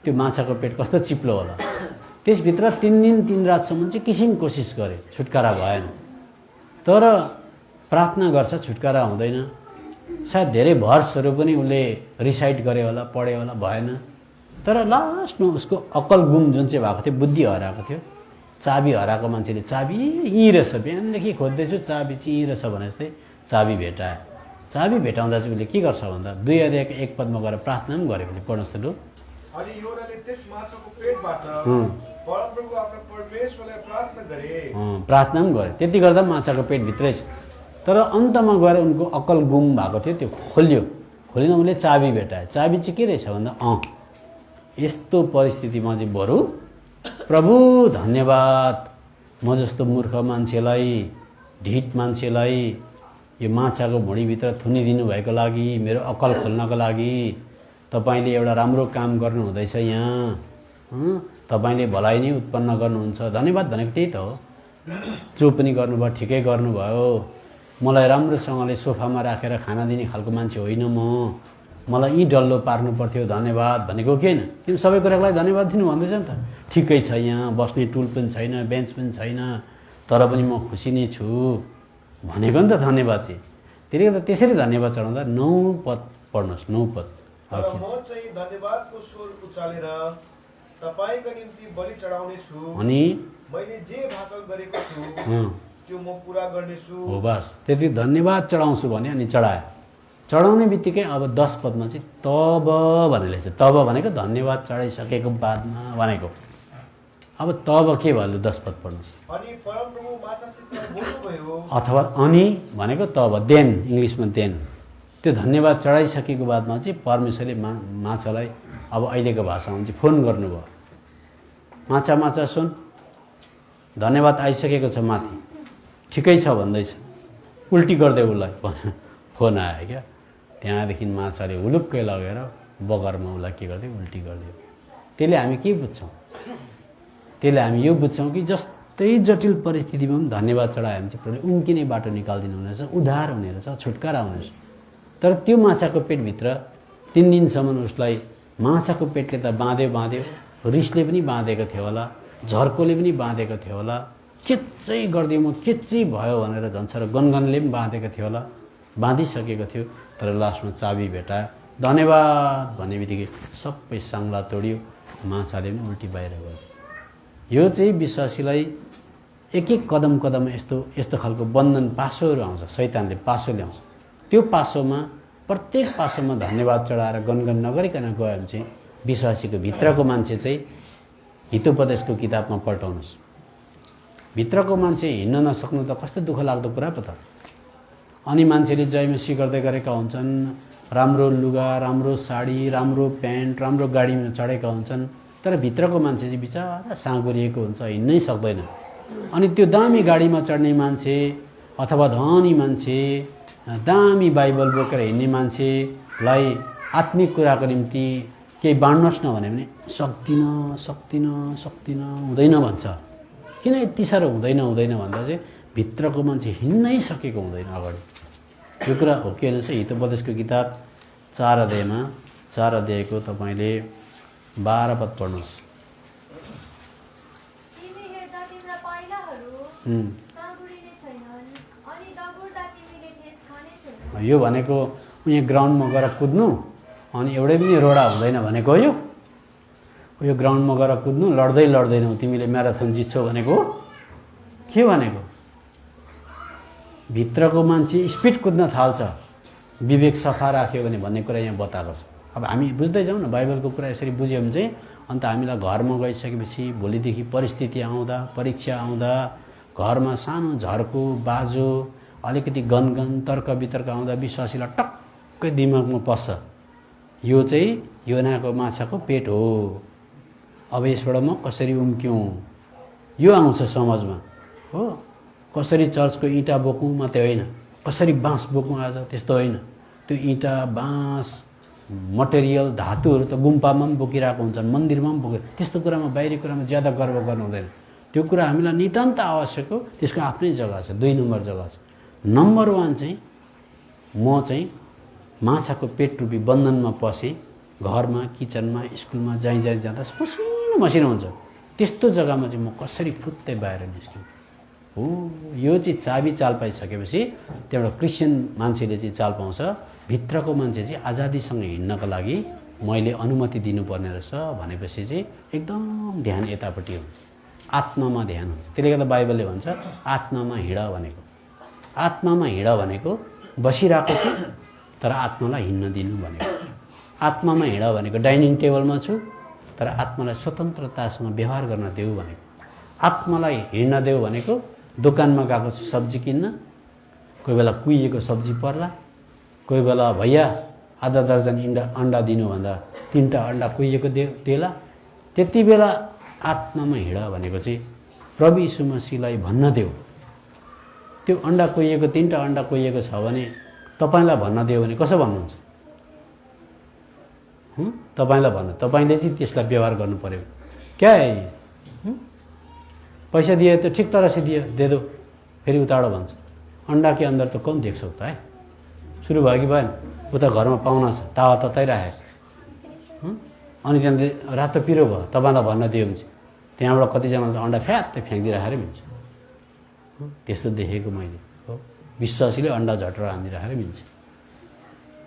त्यो माछाको पेट कस्तो चिप्लो होला। त्यसभित्र 3 दिन 3 रातसम्म चाहिँ किसिम कोसिस गरे, छुटकारा भएन। तर प्रार्थना गर्छ, छुटकारा हुँदैन। सायद धेरै भर्सहरू पनि उसले रिसाइट गरे होला, पढे होला, भएन। तर लास्टमा उसको अक्कल गुम जुन चाहिँ भएको थियो, बुद्धि हराएको थियो। चाबी हराएको मान्छेले चाबी यहीँ रहेछ, बिहानदेखि खोज्दैछु चाबी चाहिँ यहीँ रहेछ भने जस्तै चाबी भेटायो। चाबी भेटाउँदा चाहिँ उसले के गर्छ भन्दा 2 अध्यायको 1 पदमा गएर प्रार्थना पनि गरे भने पढ्नुहोस् त लु। अनि योनाले त्यस माछाको पेटबाट परमप्रभु आफ्नो परमेश्वरलाई प्रार्थना गरे। प्रार्थना पनि गरे। त्यति गर्दा माछाको पेटभित्रै छ। तर अन्तमा गएर उनको अक्कल गुम भएको थियो, त्यो खोलियो। खोलिँदा उनले चाबी भेटाए। चाबी चाहिँ के रहेछ भन्दा यस्तो परिस्थितिमा चाहिँ बरु प्रभु धन्यवाद, म जस्तो मूर्ख मान्छेलाई, ढिट मान्छेलाई यो माछाको भुँडीभित्र थुनिदिनु भएको लागि, मेरो अक्कल खोल्नको लागि तपाईँले एउटा राम्रो काम गर्नुहुँदैछ यहाँ। तपाईँले भलाइ नै उत्पन्न गर्नुहुन्छ। धन्यवाद भनेको त्यही त हो। जो पनि गर्नुभयो ठिकै गर्नुभयो। मलाई राम्रोसँगले सोफामा राखेर खाना दिने खालको मान्छे होइन म। मलाई यी डल्लो पार्नु पर्थ्यो, धन्यवाद भनेको के होइन। किन सबै कुरालाई धन्यवाद दिनु भन्दैछ नि त। ठिकै छ, यहाँ बस्ने टुल पनि छैन, बेन्च पनि छैन, तर पनि म खुसी नै छु भनेको नि त धन्यवाद चाहिँ। त्यसले गर्दा त्यसरी धन्यवाद चढाउँदा 9 पद पढ्नुहोस्। 9 पद। तर म चाहिँ धन्यवादको स्वर उचालेर तपाईँको निम्ति बलि चढाउने छु। अनि मैले जे भाकल गरेको छु त्यो म पुरा गर्नेछु। हो बस त्यति धन्यवाद चढाउँछु भने अनि चढाए। चढाउने बित्तिकै अब 10 पदमा चाहिँ तब भनेर लेख्छ। तब भनेको धन्यवाद चढाइसकेको बादमा भनेको। अब तब के भयो 10 पद पढ्नुहोस्। अनि परमप्रभु माछासित बोल्नुभयो। अथवा अनि भनेको तब, देन इङ्ग्लिसमा देन। त्यो धन्यवाद चढाइसकेको बादमा चाहिँ परमेश्वरले माछालाई अब अहिलेको भाषामा चाहिँ फोन गर्नुभयो। माछा माछा सुन, धन्यवाद आइसकेको छ माथि, ठिकै छ भन्दैछ, उल्टी गर्दै उसलाई फोन आयो क्या। त्यहाँदेखि माछाले हुलुक्कै लगेर बगरमा उसलाई के गरिदियो, उल्टी गरिदियो। त्यसले हामी के बुझ्छौँ? त्यसले हामी यो बुझ्छौँ कि जस्तै जटिल परिस्थितिमा पनि धन्यवाद चढायो भने चाहिँ प्रभुले उम्किने बाटो निकालिदिनु हुनेछ, उद्धार हुने रहेछ, छुटकारा हुनेछ। तर त्यो माछाको पेटभित्र 3 दिनसम्म उसलाई माछाको पेटले त बाँध्यो, रिसले पनि बाँधेको थियो होला, झर्कोले पनि बाँधेको थियो होला, केच्चै गरिदियो म केच्चै भयो भनेर झन्छ र गनगनले पनि बाँधेको थियो होला, बाँधिसकेको थियो। तर लास्टमा चाबी भेटायो। धन्यवाद भन्ने बित्तिकै सबै साङ्ला तोडियो, माछाले पनि उल्टी बाहिर गयो। यो चाहिँ विश्वासीलाई एक कदम यस्तो खालको बन्धन पासोहरू आउँछ। शैतानले पासो ल्याउँछ। त्यो पासोमा प्रत्येक पासोमा धन्यवाद चढाएर गनगन नगरिकन गयो भने चाहिँ विश्वासीको भित्रको मान्छे चाहिँ हितोपदेशको किताबमा पल्टाउनुहोस्। भित्रको मान्छे हिँड्न नसक्नु त कस्तो दुःख लाग्दो कुरा पो त। अनि मान्छेले जयमसी गर्दै गरेका हुन्छन्, राम्रो लुगा, राम्रो साडी, राम्रो प्यान्ट, राम्रो गाडीमा चढेका हुन्छन्, तर भित्रको मान्छे चाहिँ बिचारा साँगुरिएको हुन्छ, हिँड्नै सक्दैन। अनि त्यो दामी गाडीमा चढ्ने मान्छे अथवा धनी मान्छे, दामी बाइबल बोकेर हिँड्ने मान्छेलाई आत्मिक कुराको निम्ति केही बाँड्नुहोस् न भने सक्दिनँ हुँदैन भन्छ। किन यति साह्रो हुँदैन भन्दा चाहिँ भित्रको मान्छे हिँड्नै सकेको हुँदैन अगाडि। यो कुरा हो कि होइन चाहिँ हितोपदेशको किताब 4 अध्यायमा 4 अध्यायको तपाईँले 12 पद पढ्नुहोस्। यो भनेको यहाँ ग्राउन्डमा गएर कुद्नु अनि एउटै पनि रोडा हुँदैन भनेको हो। यो ग्राउन्डमा गएर कुद्नु, लड्दैनौ तिमीले म्याराथन जित्छौ भनेको के भनेको? भित्रको मान्छे स्पिड कुद्न थाल्छ विवेक सफा राख्यो भने भन्ने कुरा यहाँ बताएको छ। अब हामी बुझ्दै जाउँ न बाइबलको कुरा यसरी बुझ्यो भने चाहिँ अन्त हामीलाई घरमा गइसकेपछि भोलिदेखि परिस्थिति आउँदा परीक्षा आउँदा घरमा सानो झर्को बाजो अलिकति गनगन तर्क वितर्क आउँदा विश्वासीलाई टक्कै दिमागमा पस्छ यो चाहिँ योनाको माछाको पेट हो, अब यसबाट म कसरी उम्क्यौँ यो आउँछ समाजमा हो। कसरी चर्चको इँटा बोकौँ मात्रै होइन, कसरी बाँस बोकौँ आज त्यस्तो होइन। त्यो इँटा बाँस मटेरियल धातुहरू त गुम्पामा पनि बोकिरहेको हुन्छन्, मन्दिरमा पनि बोके, त्यस्तो कुरामा बाहिरी कुरामा ज्यादा गर्व गर्नु हुँदैन। त्यो कुरा हामीलाई नितान्त आवश्यक हो, त्यसको आफ्नै जग्गा छ। 2 नम्बर जग्गा छ। नम्बर 1 चाहिँ म चाहिँ माछाको पेट रूपी बन्धनमा पसेँ, घरमा किचनमा स्कुलमा जहीँ जाँदा मसिनो मसिनो हुन्छ, त्यस्तो जग्गामा चाहिँ म कसरी फुत्तै बाहिर निस्क्छु हो। यो चाहिँ चाबी चाल पाइसकेपछि त्यहाँबाट क्रिस्चियन मान्छेले चाहिँ चाल पाउँछ। भित्रको मान्छे चाहिँ आजादीसँग हिँड्नको लागि मैले अनुमति दिनुपर्ने रहेछ भनेपछि चाहिँ एकदम ध्यान यतापट्टि हुन्छ, आत्मामा ध्यान हुन्छ। त्यसले गर्दा बाइबलले भन्छ आत्मामा हिँड भनेको। आत्मामा हिँड भनेको बसिरहेको छु तर आत्मालाई हिँड्न दिनु भनेको। आत्मामा हिँड भनेको डाइनिङ टेबलमा छु तर आत्मालाई स्वतन्त्रतासँग व्यवहार गर्न देऊ भनेको। आत्मालाई हिँड्न देऊ भनेको दोकानमा गएको छु सब्जी किन्न, कोही बेला कुहिएको सब्जी पर्ला, कोही बेला भैया आधा दर्जन अन्डा दिनु भन्दा 3टा अन्डा कुहिएको देला। त्यति बेला आत्मामा हिँड भनेको चाहिँ प्रभु यीशु मसीहलाई भन्न देऊ। त्यो अन्डा कुहिएको 3टा अन्डा कुहिएको छ भने तपाईँलाई भन्न दियो भने कसो भन्नुहुन्छ? तपाईँलाई भन्नु, तपाईँले चाहिँ त्यसलाई व्यवहार गर्नु पर्यो। क्या है पैसा दिए तो ठीक तरह से दे दो, फेरि उताडो भन्छ। अन्डा के अंदर तो कौन देख सकता है? सुरु भयो कि भएन? उता घरमा पाहुना छ, तावा तताइरहेको छ, अनि त्यहाँ रातो पिरो भयो, तपाईँलाई भन्न दियो भने त्यहाँबाट कतिजनाले अन्डा फ्यात्तै फ्याँकिदिराखेर मिल्छ। त्यस्तो देखेको मैले हो। विश्वासीले अन्डा झटेर हानिदिराखेर मिल्छ।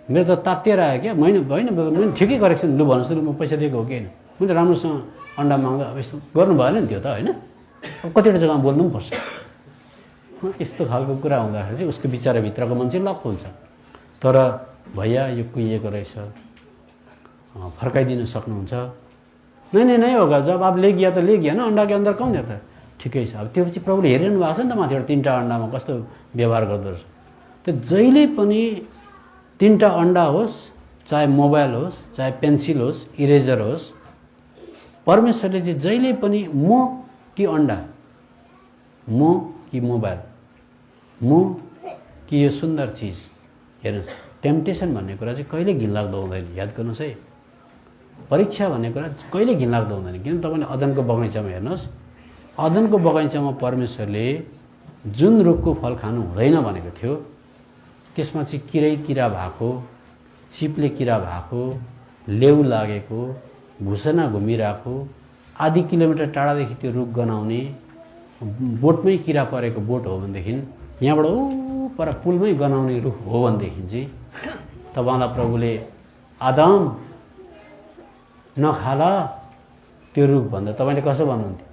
मेरो त तातिएर आयो क्या, मैले ठिकै गरेको छु नि, लु भन्नुहोस् न म पैसा दिएको हो कि होइन? मैले राम्रोसँग अन्डा माग्दा अब यस्तो गर्नु भएन नि त्यो त होइन। अब कतिवटा जग्गामा बोल्नु पनि पर्छ। यस्तो खालको कुरा हुँदाखेरि चाहिँ उसको विचारभित्रको मान्छे लक हुन्छ। तर भैया यो कुहिएको रहेछ, फर्काइदिन सक्नुहुन्छ? नहीं होगा, जब आप ले गया तो ले गया ना, अंडा के अंदर कौन जाता है? ठिकै छ। अब त्यो चाहिँ प्रभुले हेरिरहनु भएको छ नि त माथिबाट 3टा अन्डामा कस्तो व्यवहार गर्दो रहेछ। त्यो जहिले पनि 3टा अन्डा होस्, चाहे मोबाइल होस्, चाहे पेन्सिल होस्, इरेजर होस्, परमेश्वरले चाहिँ जहिले पनि म कि अन्डा, म कि मोबाइल, म कि यो सुन्दर चिज, हेर्नुहोस् टेम्पटेसन भन्ने कुरा चाहिँ कहिले घिनलाग्दो हुँदैन। याद गर्नुहोस् है, परीक्षा भन्ने कुरा कहिले घिनलाग्दो हुँदैन। किन तपाईँले अदनको बगैँचामा हेर्नुहोस्, अदनको बगैँचामा परमेश्वरले जुन रुखको फल खानु हुँदैन भनेको थियो त्यसमा चाहिँ किरा भएको, चिप्ले किरा भएको, लेउ लागेको, भुसना घुमिरहेको, आधी किलोमिटर टाढादेखि त्यो रुख गनाउने, बोटमै किरा परेको बोट हो भनेदेखि, यहाँबाट ऊ पर पुलमै गनाउने रुख हो भनेदेखि चाहिँ तपाईँलाई प्रभुले आदम नखाला त्यो रुख भन्दा तपाईँले कसो भन्नुहुन्थ्यो?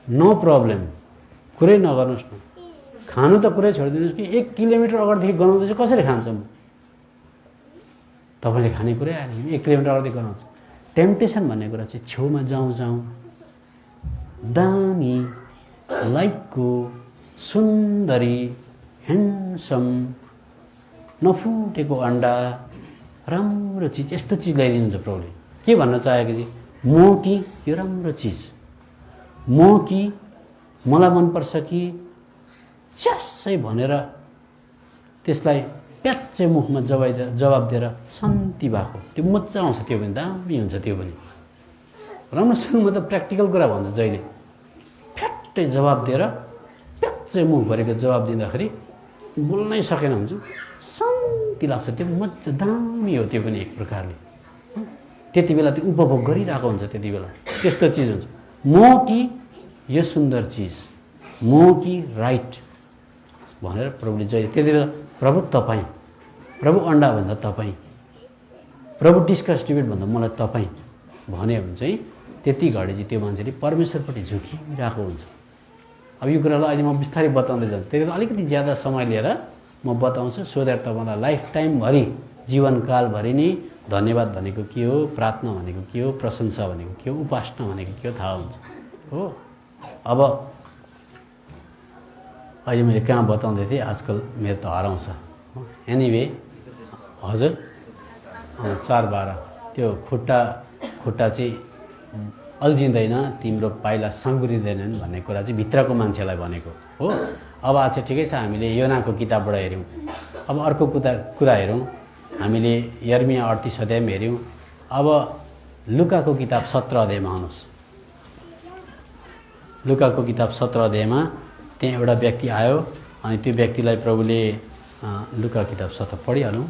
नो प्रब्लम, कुरै नगर्नुहोस् न, खानु त कुरै छोडिदिनुहोस् कि 1 किलोमिटर अगाडिदेखि गनाउँदैछ कसरी खान्छ म? तपाईँले खाने कुरै आएन, 1 किलोमिटर अगाडिदेखि गनाउँछ। टेम्पटेसन भन्ने कुरा चाहिँ छेउमा जाउँ दामी लाइकको सुन्दरी ह्यान्डसम नफुटेको अन्डा राम्रो चिज, यस्तो चिज ल्याइदिनुहुन्छ प्रभुले। के भन्न चाहेको चाहिँ म कि यो राम्रो चिज, म कि मलाई मनपर्छ कि च्यासै भनेर त्यसलाई प्याच्चै मुखमा जवाब दिएर शान्ति भएको त्यो मजा आउँछ। त्यो पनि दामी हुन्छ। त्यो पनि राम्रोसँग म त प्र्याक्टिकल कुरा भन्छु, जहिले फ्याट्टै जवाब दिएर प्याच्चै मुख भरेको जवाब दिँदाखेरि बोल्नै सकेन हुन्छ, शान्ति लाग्छ। त्यो मजा दामी हो। त्यो पनि एक प्रकारले त्यति बेला त्यो उपभोग गरिरहेको हुन्छ। त्यति बेला त्यस्तो चिज हुन्छ। म कि यो सुन्दर चिज, म कि राइट भनेर प्रभुले जहिले त्यति बेला प्रभु तपाईँ, प्रभु अन्डा भन्दा तपाईँ, प्रभु डिस्कस डिबेट भन्दा मलाई तपाईँ भन्यो भने चाहिँ त्यति घडी चाहिँ त्यो मान्छेले परमेश्वरपट्टि झुकिरहेको हुन्छ। अब यो कुरालाई अहिले म बिस्तारै बताउँदै जान्छु, त्यही भएर अलिकति ज्यादा समय लिएर म बताउँछु सो द्याट तपाईँलाई लाइफ टाइमभरि जीवनकालभरि नै धन्यवाद भनेको के हो, प्रार्थना भनेको के हो, प्रशंसा भनेको के हो, उपासना भनेको के हो थाहा हुन्छ हो। अब अहिले मैले कहाँ बताउँदै थिएँ, आजकल मेरो त हराउँछ। एनिवे हजुर 4:12 त्यो खुट्टा चाहिँ अल्झिँदैन, तिम्रो पाइला साङ्गुरिँदैनन् भन्ने कुरा चाहिँ भित्रको मान्छेलाई भनेको हो। अब आज चाहिँ ठिकै छ, हामीले योनाको किताबबाट हेऱ्यौँ। अब अर्को कुरा हेरौँ, हामीले यर्मिया 38 अध्यायमा हेऱ्यौँ। अब लुकाको किताब 17 अध्यायमा आउनुहोस्। लुकाको किताब 17 अध्यायमा त्यहाँ एउटा व्यक्ति आयो अनि त्यो व्यक्तिलाई प्रभुले लुका किताब 17 पढिहालौँ।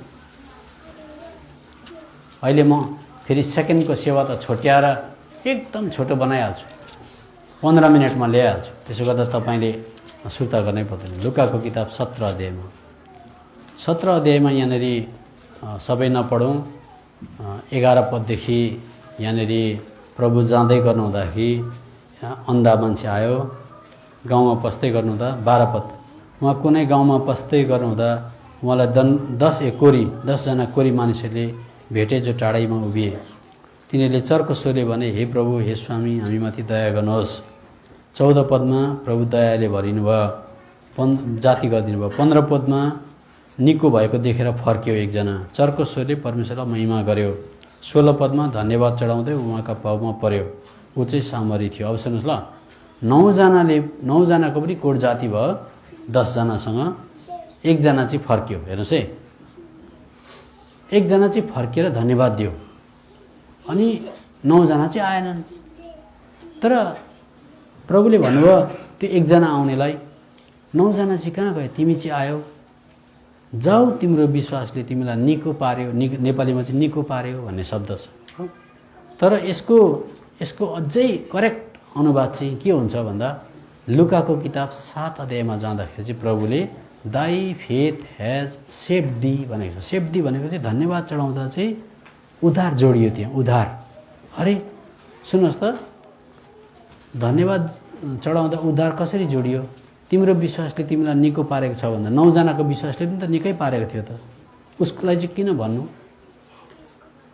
अहिले म फेरि सेकेन्डको सेवा त छोट्याएर एकदम छोटो बनाइहाल्छु, 15 मिनटमा ल्याइहाल्छु, त्यसो गर्दा तपाईँले सुर्ता गर्नै पर्दैन। लुकाको किताब 17 अध्यायमा यहाँनिर सबै नपढौँ, 11 पददेखि यहाँनिर प्रभु जाँदै गर्नुहुँदाखेरि अन्धा मान्छे आयो, गाउँमा पस्दै गर्नुहुँदा 12 पद, उहाँ कुनै गाउँमा पस्दै गर्नुहुँदा उहाँलाई 10जना कोरी मानिसहरूले भेटे जो टाढैमा उभिए। तिनीहरूले चर्को स्वरले भने, हे प्रभु, हे स्वामी, हामीमाथि दया गर्नुहोस्। 14 पदमा प्रभु दयाले भरिनु भयो, जाति गरिदिनु भयो। 15 पदमा निको भएको देखेर फर्क्यो एकजना, चर्को स्वरले परमेश्वरलाई महिमा गर्यो। 16 पदमा धन्यवाद चढाउँदै उहाँका पाउमा पर्यो, ऊ चाहिँ सामरी थियो। अब सुन्नुहोस् ल, 9जनाको पनि कोट जाति भयो, 10जनासँग 1जना चाहिँ फर्क्यो। हेर्नुहोस् है, 1जना चाहिँ फर्केर धन्यवाद दियो अनि 9जना चाहिँ आएनन्। तर प्रभुले भन्नुभयो त्यो 1जना आउनेलाई, 9जना चाहिँ कहाँ गयो, तिमी चाहिँ आयो, जाऊ, तिम्रो विश्वासले तिमीलाई निको पार्यो। नेपालीमा चाहिँ निको पार्यो भन्ने शब्द छ। तर यसको अझै करेक्ट अनुवाद चाहिँ के हुन्छ भन्दा, लुकाको किताब 7 अध्यायमा जाँदाखेरि चाहिँ प्रभुले दाई फेथ हेज सेभ दी भनेको छ। सेभ दी भनेको चाहिँ धन्यवाद चढाउँदा चाहिँ उद्धार जोडियो त्यहाँ, उद्धार। अरे सुन्नुहोस् त, धन्यवाद चढाउँदा उद्धार कसरी जोडियो? तिम्रो विश्वासले तिमीलाई निको पारेको छ भन्दा 9जनाको विश्वासले पनि त निकै पारेको थियो त, उसलाई चाहिँ किन भन्नु?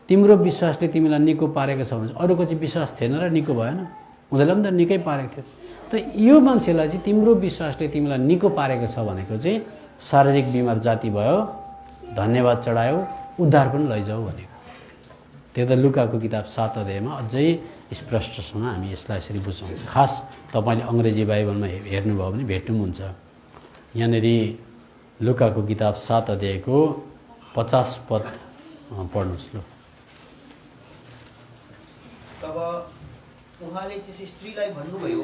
तिम्रो विश्वासले तिमीलाई निको पारेको छ भने अरूको चाहिँ विश्वास थिएन र निको भएन, उनीहरूलाई पनि त निकै पारेको थियो। त यो मान्छेलाई चाहिँ तिम्रो विश्वासले तिमीलाई निको पारेको छ भनेको चाहिँ शारीरिक बिमार जाति भयो, धन्यवाद चढायो, उद्धार पनि लैजाऊ भनेको। त्यो त लुकाको किताब 7 अध्यायमा अझै स्पष्टसँग हामी यसलाई यसरी बुझ्छौँ। खास तपाईँले अङ्ग्रेजी बाइबलमा हेर्नुभयो भने भेट्नुहुन्छ। यहाँनिर लुकाको किताब 7 अध्यायको 50 पद पढ्नुहोस् ल। तब उहाँले त्यस स्त्रीलाई भन्नुभयो,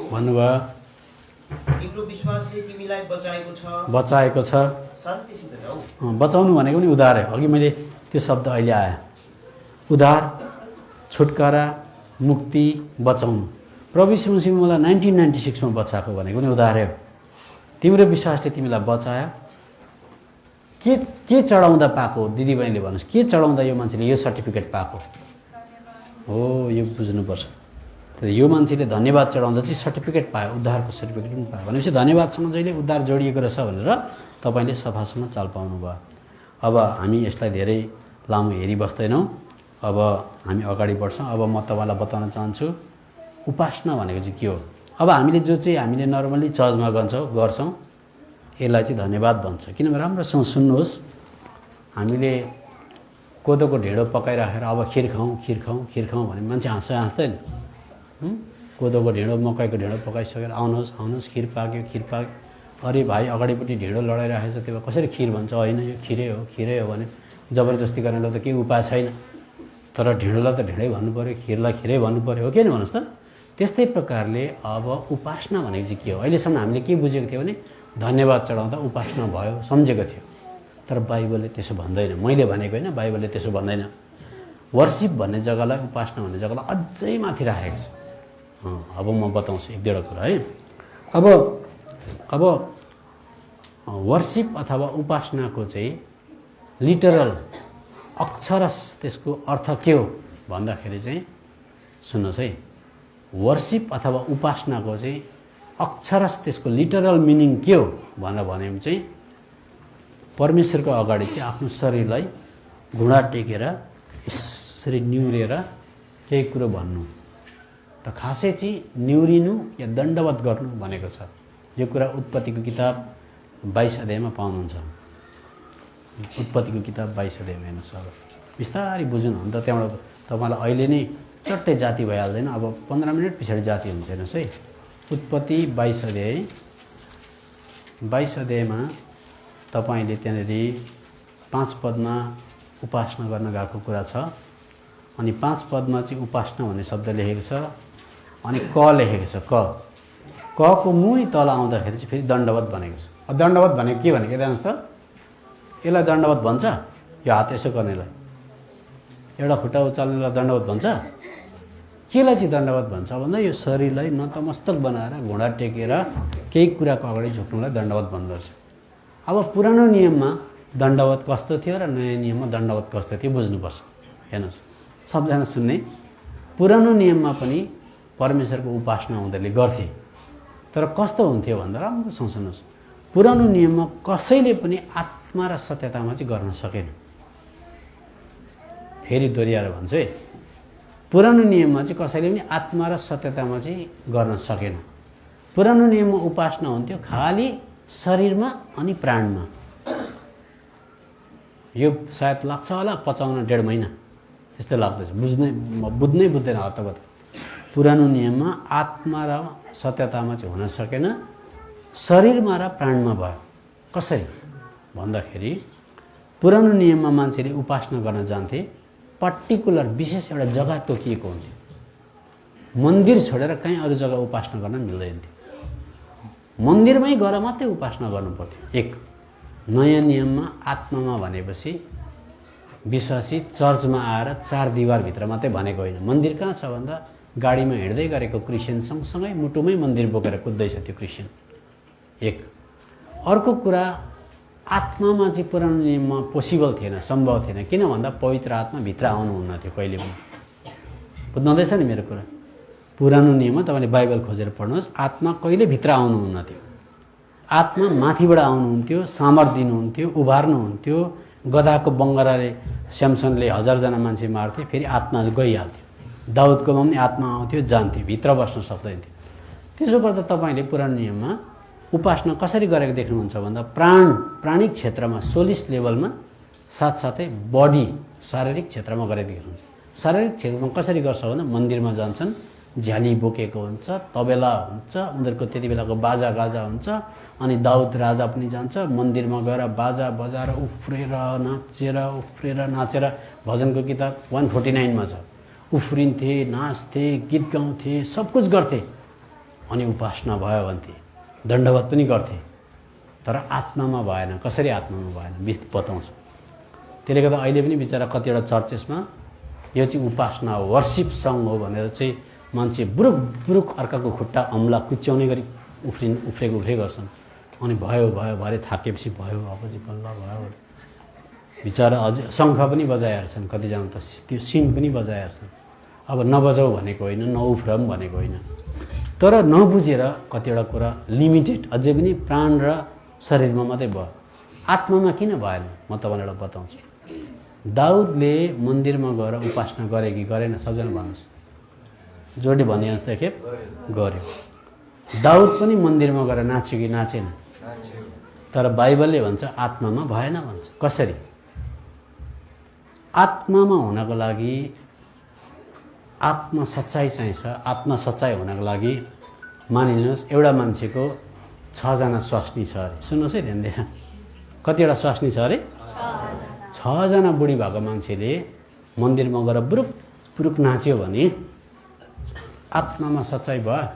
तिम्रो विश्वासले तिमीलाई बचाएको छ, शान्तिसित जाऊ। बचाउनु भनेको पनि उद्धार हो। अघि मैले त्यो शब्द अहिले आयो, उद्धार, छुटकारा, मुक्ति, बचाउनु। प्रभु यीशु मसीहले मलाई 1996 मा बचाएको भनेको पनि उद्धार हो। तिम्रो विश्वासले तिमीलाई बचायो। के चढाउँदा पाएको दिदीबहिनीले भन्नुहोस्, के चढाउँदा यो मान्छेले यो सर्टिफिकेट पाएको हो? यो बुझ्नुपर्छ। यो मान्छेले धन्यवाद चढाउँदा चाहिँ सर्टिफिकेट पायो, उद्धारको सर्टिफिकेट पनि पायो भनेपछि धन्यवादसँग जहिले उद्धार जोडिएको रहेछ भनेर तपाईँले सफासँग चाल पाउनु भयो। अब हामी यसलाई धेरै लामो हेरिबस्दैनौँ, अब हामी अगाडि बढ्छौँ। अब म तपाईँलाई बताउन चाहन्छु उपासना भनेको चाहिँ के हो। अब हामीले नर्मली चर्चमा गर्छौँ, यसलाई चाहिँ धन्यवाद भन्छ। किनभने राम्रोसँग सुन्नुहोस्, हामीले कोदोको ढेँडो पकाइराखेर अब खिर खाउँ भने मान्छे हाँस्दैन। कोदोको ढेँडो, मकैको ढेँडो पकाइसकेर आउनुहोस् खिर पाक्यो। अरे भाइ अगाडिपट्टि ढेँडो लडाइरहेको छ, त्यो कसरी खिर भन्छ? होइन, यो खिरै हो भने जबरजस्ती गर्नेलाई त केही उपाय छैन। तर ढेँडोलाई त ढेँडै भन्नु पऱ्यो, खिरलाई खिरै भन्नु पऱ्यो, हो कि होइन भन्नुहोस् त? त्यस्तै प्रकारले अब उपासना भनेको चाहिँ के हो? अहिलेसम्म हामीले के बुझेको थियो भने धन्यवाद चढाउँदा उपासना भयो सम्झेको थियो। तर बाइबलले त्यसो भन्दैन। मैले भनेको होइन, बाइबलले त्यसो भन्दैन। वर्सिप भन्ने जग्गालाई, उपासना भन्ने जग्गालाई अझै माथि राखेको छ। अब म बताउँछु 1-1 कुरा है। अब वर्सिप अथवा उपासनाको चाहिँ लिटरल अक्षरश त्यसको अर्थ के हो भन्दाखेरि चाहिँ सुन्नुहोस् है, वर्सिप अथवा उपासनाको चाहिँ अक्षरश त्यसको लिटरल मिनिङ के हो भनेर भने चाहिँ परमेश्वरको अगाडि चाहिँ आफ्नो शरीरलाई घुँडा टेकेर यसरी निहुरेर केही कुरो भन्नु। त खासै चाहिँ निहुरिनु या दण्डवत गर्नु भनेको छ। यो कुरा उत्पत्तिको किताब 22 अध्यायमा पाउनुहुन्छ। उत्पत्तिको किताब 22 अध्यायमा हेर्नुहोस्। अब बिस्तारै बुझ्नु हो नि त, त्यहाँबाट तपाईँलाई अहिले नै चट्टै जाति भइहाल्दैन। अब 15 मिनट पछाडि जाति हुन्छ। हेर्नुहोस् है, उत्पत्ति 22 अध्यायमा तपाईँले त्यहाँनिर 5 पदमा उपासना गर्न गएको कुरा छ। अनि 5 पदमा चाहिँ उपासना भन्ने शब्द लेखेको छ। अनि क लेखेको छ। कको मुनि तल आउँदाखेरि चाहिँ फेरि दण्डवत भनेको छ। दण्डवत भनेको के भनेको हेर्नुहोस् त, यसलाई दण्डवत भन्छ। यो हात यसो गर्नेलाई, एउटा खुट्टा उचाल्नेलाई दण्डवत भन्छ। केलाई चाहिँ दण्डवत भन्छ भन्दा यो शरीरलाई नतमस्तक बनाएर घुँडा टेकेर केही कुराको अगाडि झुक्नुलाई दण्डवत भन्दो रहेछ। अब पुरानो नियममा दण्डवत कस्तो थियो र नयाँ नियममा दण्डवत कस्तो थियो बुझ्नुपर्छ। हेर्नुहोस् सबजना सुन्ने, पुरानो नियममा पनि परमेश्वरको उपासना उनीहरूले गर्थे। तर कस्तो हुन्थ्यो भन्दा राम्रोसँग सुन्नुहोस्, पुरानो नियममा कसैले पनि आत्मा र सत्यतामा चाहिँ गर्न सकेन। फेरि दोहोऱ्याएर भन्छु है, पुरानो नियममा चाहिँ कसैले पनि आत्मा र सत्यतामा चाहिँ गर्न सकेन। पुरानो नियममा उपासना हुन्थ्यो खाली शरीरमा अनि प्राणमा। यो सायद लाग्छ होला पचाउन 1.5 महिना त्यस्तो लाग्दैछ, बुझ्नै बुझ्दैन हतपत। पुरानो नियममा आत्मा र सत्यतामा चाहिँ हुन सकेन, शरीरमा र प्राणमा भयो। कसरी भन्दाखेरि पुरानो नियममा मान्छेले उपासना गर्न जान्थे, पर्टिकुलर विशेष एउटा जग्गा तोकिएको हुन्थ्यो। मन्दिर छोडेर कहीँ अरू जग्गा उपासना गर्न मिल्दैन थियो। मन्दिरमै गएर मात्रै उपासना गर्नु पर्थ्यो। एक नयाँ नियममा आत्मामा भनेपछि विश्वासी चर्चमा आएर 4 दिवारभित्र मात्रै भनेको होइन। मन्दिर कहाँ छ भन्दा गाडीमा हिँड्दै गरेको क्रिस्चियन सँगसँगै मुटुमै मन्दिर बोकेर कुद्दैछ त्यो क्रिस्चियन। एक अर्को कुरा, आत्मामा चाहिँ पुरानो नियममा पोसिबल थिएन, सम्भव थिएन। किन भन्दा पवित्र आत्मा भित्र आउनुहुन्न थियो कहिले पनि। बुझ्नुहुँदैछ नि मेरो कुरा? पुरानो नियममा तपाईँले बाइबल खोजेर पढ्नुहोस्, आत्मा कहिले भित्र आउनुहुन्न थियो। आत्मा माथिबाट आउनुहुन्थ्यो, सामर्थ दिनुहुन्थ्यो, उभार्नुहुन्थ्यो। गधाको बङ्गराले स्यामसनले 1000 जना मान्छे मार्थे, फेरि आत्मा गइहाल्थ्यो। दाउदकोमा पनि आत्मा आउँथ्यो, जान्थ्यो, भित्र बस्न सक्दैन थियो। त्यसो गर्दा तपाईँले पुरानो नियममा उपासना कसरी गरेको देख्नुहुन्छ भन्दा प्राणिक क्षेत्रमा सोलिस लेभलमा, साथसाथै बडी शारीरिक क्षेत्रमा गरेको देख्नुहुन्छ। शारीरिक क्षेत्रमा कसरी गर्छ भन्दा मन्दिरमा जान्छन्, झ्याली बोकेको हुन्छ, तबेला हुन्छ, उनीहरूको त्यति बेलाको बाजा गाजा हुन्छ। अनि दाउद राजा पनि जान्छ मन्दिरमा गएर बाजा बजाएर उफ्रेर नाचेर भजनको किताब 149 छ। उफ्रिन्थे, नाच्थे, गीत गाउँथे, सब कुछ गर्थे। अनि उपासना भयो भन्थे, दण्डवत पनि गर्थे। तर आत्मामा भएन। कसरी आत्मामा भएन बताउँछु। त्यसले गर्दा अहिले पनि बिचरा कतिवटा चर्चेसमा यो चाहिँ उपासना हो, वर्सिप सङ हो भनेर चाहिँ मान्छे बुरुक अर्काको खुट्टा अम्ला कुच्याउने गरी उफ्रे गर्छन्। अनि भयो भरे थाकेपछि भयो, अब चाहिँ बल्ल भयो बिचरा। अझै शङ्ख पनि बजाइहाल्छन् कतिजना, त त्यो सिङ पनि बजाइहाल्छन्। अब नबजाऊ भनेको होइन, नउफ्रम भनेको होइन, तर नबुझेर कतिवटा कुरा लिमिटेड अझै पनि प्राण र शरीरमा मात्रै भयो। आत्मामा किन भएन म तपाईँलाई बताउँछु। दाउदले मन्दिरमा गएर उपासना गरे कि गरेन? सबजना भन्नुहोस्। जोडी भने जस्तो खेप गर्यो। दाउद पनि मन्दिरमा गएर नाच्यो कि नाचेन? तर बाइबलले भन्छ आत्मामा भएन भन्छ। कसरी? आत्मामा हुनको लागि आत्मा सच्चाइ चाहिन्छ। आत्मा सच्चाइ हुनको लागि मानिनुहोस् एउटा मान्छेको 6 जना स्वास्नी छ अरे। सुन्नुहोस् है ध्यान दिएर, कतिवटा स्वास्नी छ अरे? 6 जना बुढी भएको मान्छेले मन्दिरमा गएर बुरुक नाच्यो भने आत्मामा सच्चाइ भयो?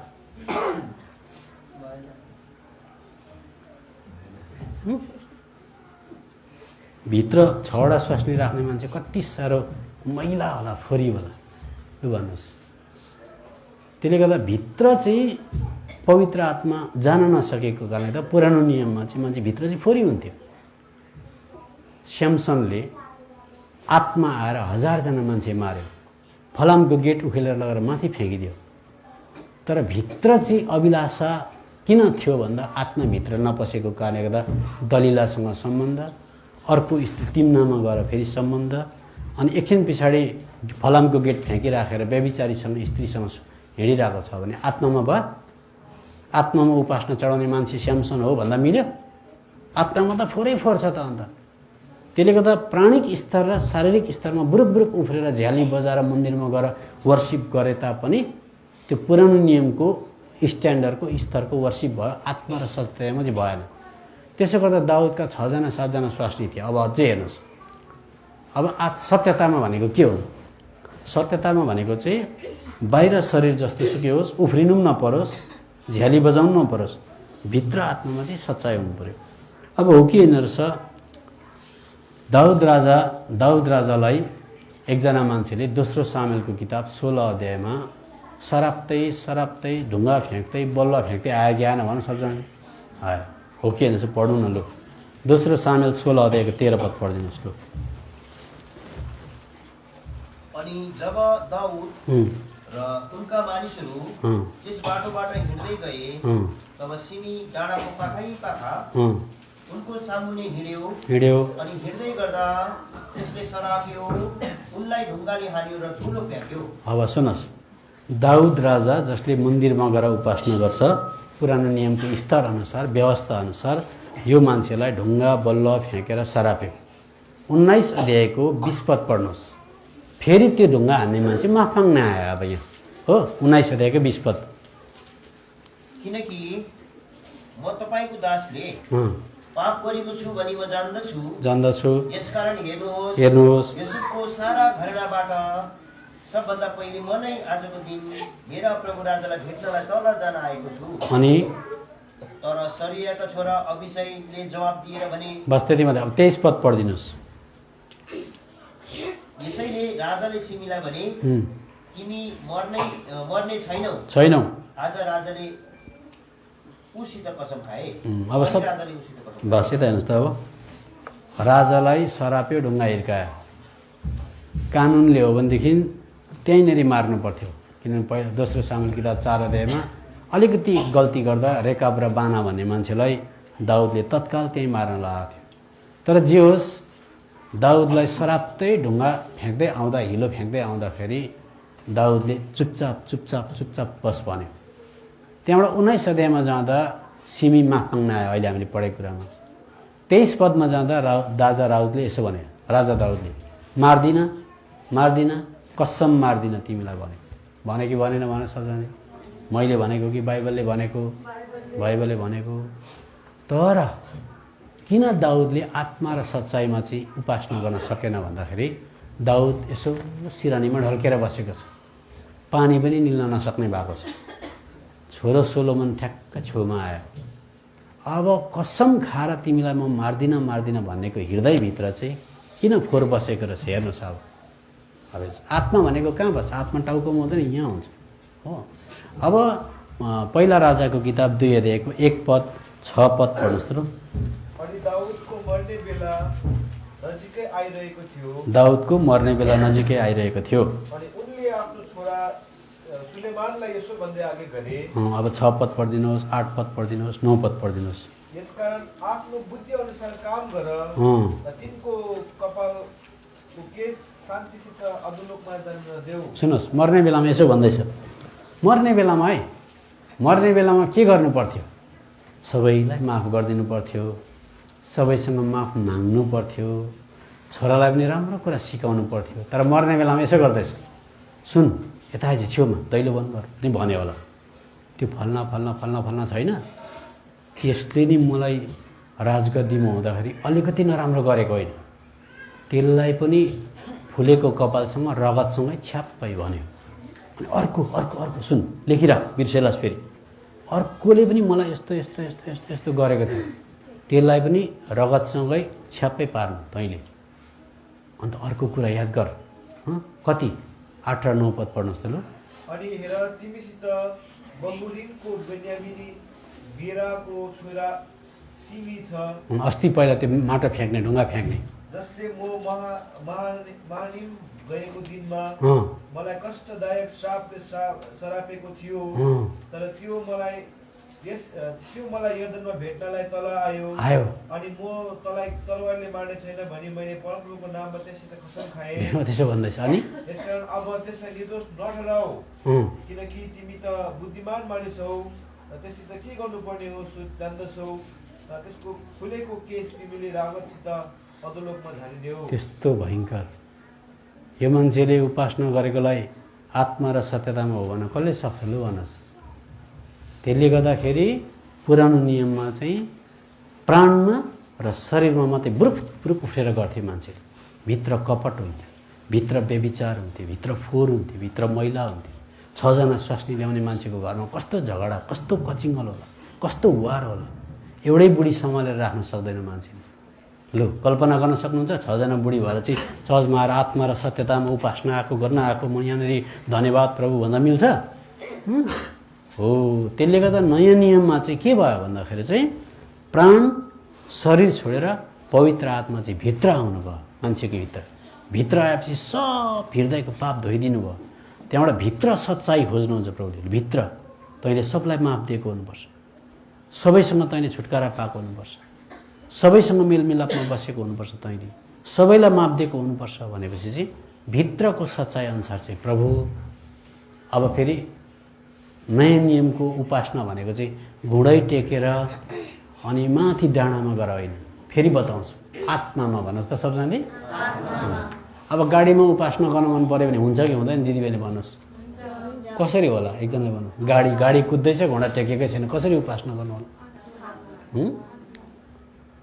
भित्र 6वटा स्वास्नी राख्ने मान्छे कति साह्रो मैला होला, फोरी होला, यो भन्नुहोस्। त्यसले गर्दा भित्र चाहिँ पवित्र आत्मा जान नसकेको कारणले त पुरानो नियममा चाहिँ मान्छे भित्र चाहिँ फोरी हुन्थ्यो। स्यामसनले आत्मा आएर 1000 जना मान्छे मार्यो, फलामको गेट उखेलेर लगेर माथि फ्याँकिदियो। तर भित्र चाहिँ अभिलाषा किन थियो भन्दा आत्माभित्र नपसेको कारणले गर्दा दलिलासँग सम्बन्ध, अर्को तिम्नामा गएर फेरि सम्बन्ध, अनि एकछिन पछाडि फलामको गेट फ्याँकिराखेर व्यभिचारीसँग स्त्रीसँग हिँडिरहेको छ भने आत्मामा भयो? आत्मामा उपासना चढाउने मान्छे स्यामसन हो भन्दा मिल्यो? आत्मामा त फोरै फोहोर छ त। अन्त त्यसले गर्दा प्राणिक स्तर र शारीरिक स्तरमा बुरुक उफ्रेर झ्याली बजाएर मन्दिरमा गएर वर्सिप गरे तापनि त्यो पुरानो नियमको स्ट्यान्डर्डको स्तरको वर्सिप भयो, आत्मा र सत्यतामा चाहिँ भएन। त्यसो गर्दा दाउदका 6 जना 7 जना स्वास्नी थिए। अब अझै हेर्नुहोस्, अब सत्यतामा भनेको के हो? सत्यतामा भनेको चाहिँ बाहिर शरीर जस्तो सुकै होस्, उफ्रिनु पनि नपरोस्, झ्याली बजाउनु नपरोस्, भित्र आत्मामा चाहिँ सच्चाइ हुनु पर्यो। अब हो कि होइन रहेछ, दाउद राजालाई एकजना मान्छेले दोस्रो सामुएलको किताब 16 अध्यायमा सराप्दै ढुङ्गा फ्याँक्दै बल्ल फ्याँक्दै आयो कि आएन भन्न सक्छौँ? आयो। हो कि होइन पढ्नु न लु, दोस्रो सामुएल 16 अध्यायको 13 पद पढिदिनुहोस् लु। अनि जब दाउद र उनका मानिसहरू त्यस बाटोबाट हिँड्दै गए तब सिमी डाँडाको पाखा उनको सामुन्ने हिँड्यो अनि हिँड्दै गर्दा त्यसले सराप्यो, उनलाई ढुङ्गाले हान्यो र धुलो फ्याँक्यो। अब सुन्नुहोस्, दाउद राजा जसले मन्दिरमा गएर उपासना गर्छ, पुरानो नियमको स्तर अनुसार व्यवस्था अनुसार यो मान्छेलाई ढुङ्गा बल्ल फ्याँकेर सराप्यो। 19 अध्यायको 20 पद पढ्नुहोस्। फेरि त्यो ढुङ्गा हान्ने मान्छे माफ माग्न आयो। अब यहाँ हो 19 अध्यायको 20 पद। किनकि म तपाईँको दासले पाप गरेको छु भनी म जान्दछु, यसकारण हेर्नुहोस् युसुफको सारा घरानाबाट सबभन्दा पहिले म नै आजको दिन मेरा प्रभु राजालाई भेट्नलाई तल जान आएको छु। अनि तर सरियाका छोरा अभिषेकले जवाब दिएर भने, बस त्यति मात्रै। अब 23 पद पढिदिनुहोस्। यसैले राजाले सिमीलाई भने, तिमी मर्ने छैनौ। आज राजाले उसित कसम खाए। अब सब बस यता हेर्नुहोस् त। अब राजालाई सराप्यो, ढुङ्गा हिर्कायो। कानुनले हो भनेदेखि त्यहीँनिर मार्नु पर्थ्यो, किनभने पहिला दोस्रो सामुएल किताब 4 अध्यायमा अलिकति गल्ती गर्दा रेकाब र बाना भन्ने मान्छेलाई दाउदले तत्काल त्यहीँ मार्न लगाएको थियो। तर जे होस्, दाउदलाई सराप्दै ढुङ्गा फ्याँक्दै आउँदा, हिलो फ्याँक्दै आउँदाखेरि दाउदले चुपचाप बस भन्यो। त्यहाँबाट 19 अध्यायमा जाँदा सिमी माफ माग्न आयो। अहिले हामीले पढेको कुरामा 23 पदमा जाँदा राजा दाउदले यसो भने, राजा दाउदले मार्दिन कसम मार्दिन तिमीलाई भने कि भनेन भन्न सक्दैन? मैले भनेको कि बाइबलले भनेको? बाइबलले भनेको। तर किन दाउदले आत्मा र सच्चाइमा चाहिँ उपासना गर्न सकेन भन्दाखेरि दाउद यसो सिरानीमा ढल्केर बसेको छ, पानी पनि निल्न नसक्ने भएको छ। छोरो सोलोमन ठ्याक्क छेउमा आयो। अब कसम खाएर तिमीलाई म मार्दिन भन्नेको हृदयभित्र चाहिँ किन फोहोर बसेको रहेछ? हेर्नुहोस्। अब आत्मा भनेको कहाँ बस्छ? आत्मा टाउकोमा हुँदैन, यहाँ हुन्छ हो। अब पहिला राजाको किताब 2 अध्यायको 1 पद 6 पद पढ्नुहोस् त। अनि दाउदको मर्ने बेला नजिकै आइरहेको थियो। अनि उनले आफ्नो छोरा सुलेमानलाई यसो भन्दै आगे गरे। अब 6 पद पढिदिनुहोस्, 8 पद पढिदिनुहोस्, 9 पद पढिदिनुहोस्। यसकारण आफ्नो बुद्धि अनुसार काम गर, तिनको कपालको केश शान्तिसित अधोलोकमा जान देऊ। सुन्नुहोस्, मर्ने बेलामा यसो भन्दैछ। मर्ने बेलामा के गर्नु पर्थ्यो? सबैलाई माफ गरिदिनु पर्थ्यो, सबैसँग माफ माग्नु पर्थ्यो, छोरालाई पनि राम्रो कुरा सिकाउनु पर्थ्यो। तर मर्ने बेलामा यसो गर्दैछ, सुन यता आइज छेउमा दैलो बन्द गर नि भन्यो होला। त्यो फल्ना छैन, त्यसले नि मलाई राजगद्दीमा हुँदाखेरि अलिकति नराम्रो गरेको होइन, त्यसलाई पनि फुलेको कपालसँग रगतसँगै छ्याप्पै भन्यो। अनि अर्को सुन लेखिराख, बिर्सेलास् फेरि। अर्कोले पनि मलाई यस्तो गरेको थियो, त्यसलाई पनि रगतसँगै छ्याप्पै पार्नु तैँले। अन्त अर्को कुरा याद गर। कति 8 र 9 पद पढ्नुहोस् त लु। अनि हेर, तिमीसित बहुरिमको बेन्यामिनी गेराको छोरा सिमी छ। अस्ति पहिला त्यो माटो फ्याँक्ने, ढुङ्गा फ्याँक्ने, जसले म महानिम गएको दिनमा मलाई कष्टदायक श्रापले सरापेको थियो। तर त्यो मलाई त्यो मलाई यर्दनमा भेट्नलाई तल आयो आयो अनि म तँलाई तरवारले मार्ने छैन भनी मैले परमप्रभुको नाममा त्यससित कसम खाएँ। त्यसो भन्दैछ। अनि त्यसकारण अब त्यसलाई निर्दोष नठहराऊ, किनकि तिमी त बुद्धिमान मानिस हौ र त्यससित के गर्नुपर्ने हो जान्दछौ। त्यसको फुलेको केस तिमीले रावतसित अधोलोकमा झारिदेऊ। त्यस्तो भयङ्कर यो मान्छेले उपासना गरेकोलाई आत्मा र सत्यतामा हो भन्न कसले सक्छ लु भन्नुहोस्। त्यसले गर्दाखेरि पुरानो नियममा चाहिँ प्राणमा र शरीरमा मात्रै ब्रुप ब्रुप उठेर गर्थे मान्छेले। भित्र कपट हुन्थ्यो, भित्र व्यभिचार हुन्थ्यो, भित्र फोहोर हुन्थ्यो, भित्र मैला हुन्थ्यो। 6 जना स्वास्नी ल्याउने मान्छेको घरमा कस्तो झगडा, कस्तो कचिङ्गल होला, कस्तो वार होला। एउटै बुढी सम्हालेर राख्न सक्दैन मान्छेले। लु कल्पना गर्न सक्नुहुन्छ 6 जना बुढी भएर चाहिँ चर्चमा आएर आत्मा र सत्यतामा उपासना आएको गर्न आएको म यहाँनिर धन्यवाद प्रभु भन्दा मिल्छ? हो। त्यसले गर्दा नयाँ नियममा चाहिँ के भयो भन्दाखेरि चाहिँ प्राण शरीर छोडेर पवित्र आत्मा चाहिँ भित्र आउनुभयो मान्छेको भित्र। भित्र आएपछि सब हृदयको पाप धोइदिनु भयो। त्यहाँबाट भित्र सच्चाइ खोज्नुहुन्छ प्रभुले। भित्र तैँले सबलाई माफ दिएको हुनुपर्छ, सबैसँग तैँले छुटकारा पाएको हुनुपर्छ, सबैसँग मेलमिलापमा बसेको हुनुपर्छ, तैँले सबैलाई माफ दिएको हुनुपर्छ भनेपछि चाहिँ भित्रको सच्चाइ अनुसार चाहिँ प्रभु अब फेरि नयाँ नियमको उपासना भनेको चाहिँ घुँडै टेकेर अनि माथि डाँडामा गएर होइन। फेरि बताउँछु आत्मामा भन्नुहोस् त सबजनाले। अब गाडीमा उपासना गर्न मन पऱ्यो भने हुन्छ कि हुँदैन दिदीबहिनी भन्नुहोस्? कसरी होला एकजनाले भन्नुहोस्? गाडी कुद्दैछ घुँडा टेकेकै छैन कसरी उपासना गर्नु होला?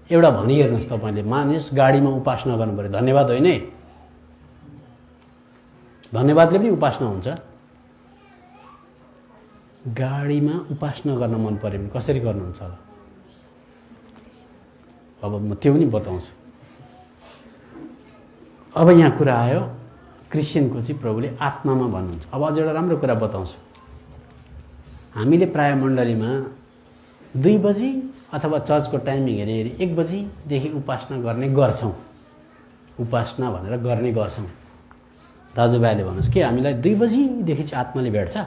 एउटा भनिहेर्नुहोस् तपाईँले। मानिस गाडीमा उपासना गर्नु पऱ्यो, धन्यवाद होइन है, धन्यवादले पनि उपासना हुन्छ। गाडीमा उपासना गर्न मन पऱ्यो भने कसरी गर्नुहुन्छ होला? अब म त्यो पनि बताउँछु। अब यहाँ कुरा आयो क्रिस्चियनको चाहिँ प्रभुले आत्मामा भन्नुहुन्छ। अब अझ एउटा राम्रो कुरा बताउँछु। हामीले प्राय मण्डलीमा 2 बजी अथवा चर्चको टाइमिङ हेरी 1 बजीदेखि उपासना गर्ने गर्छौँ। उपासना भनेर गर्ने गर्छौँ। दाजुभाइले भन्नुहोस् कि हामीलाई 2 बजीदेखि चाहिँ आत्माले भेट्छ?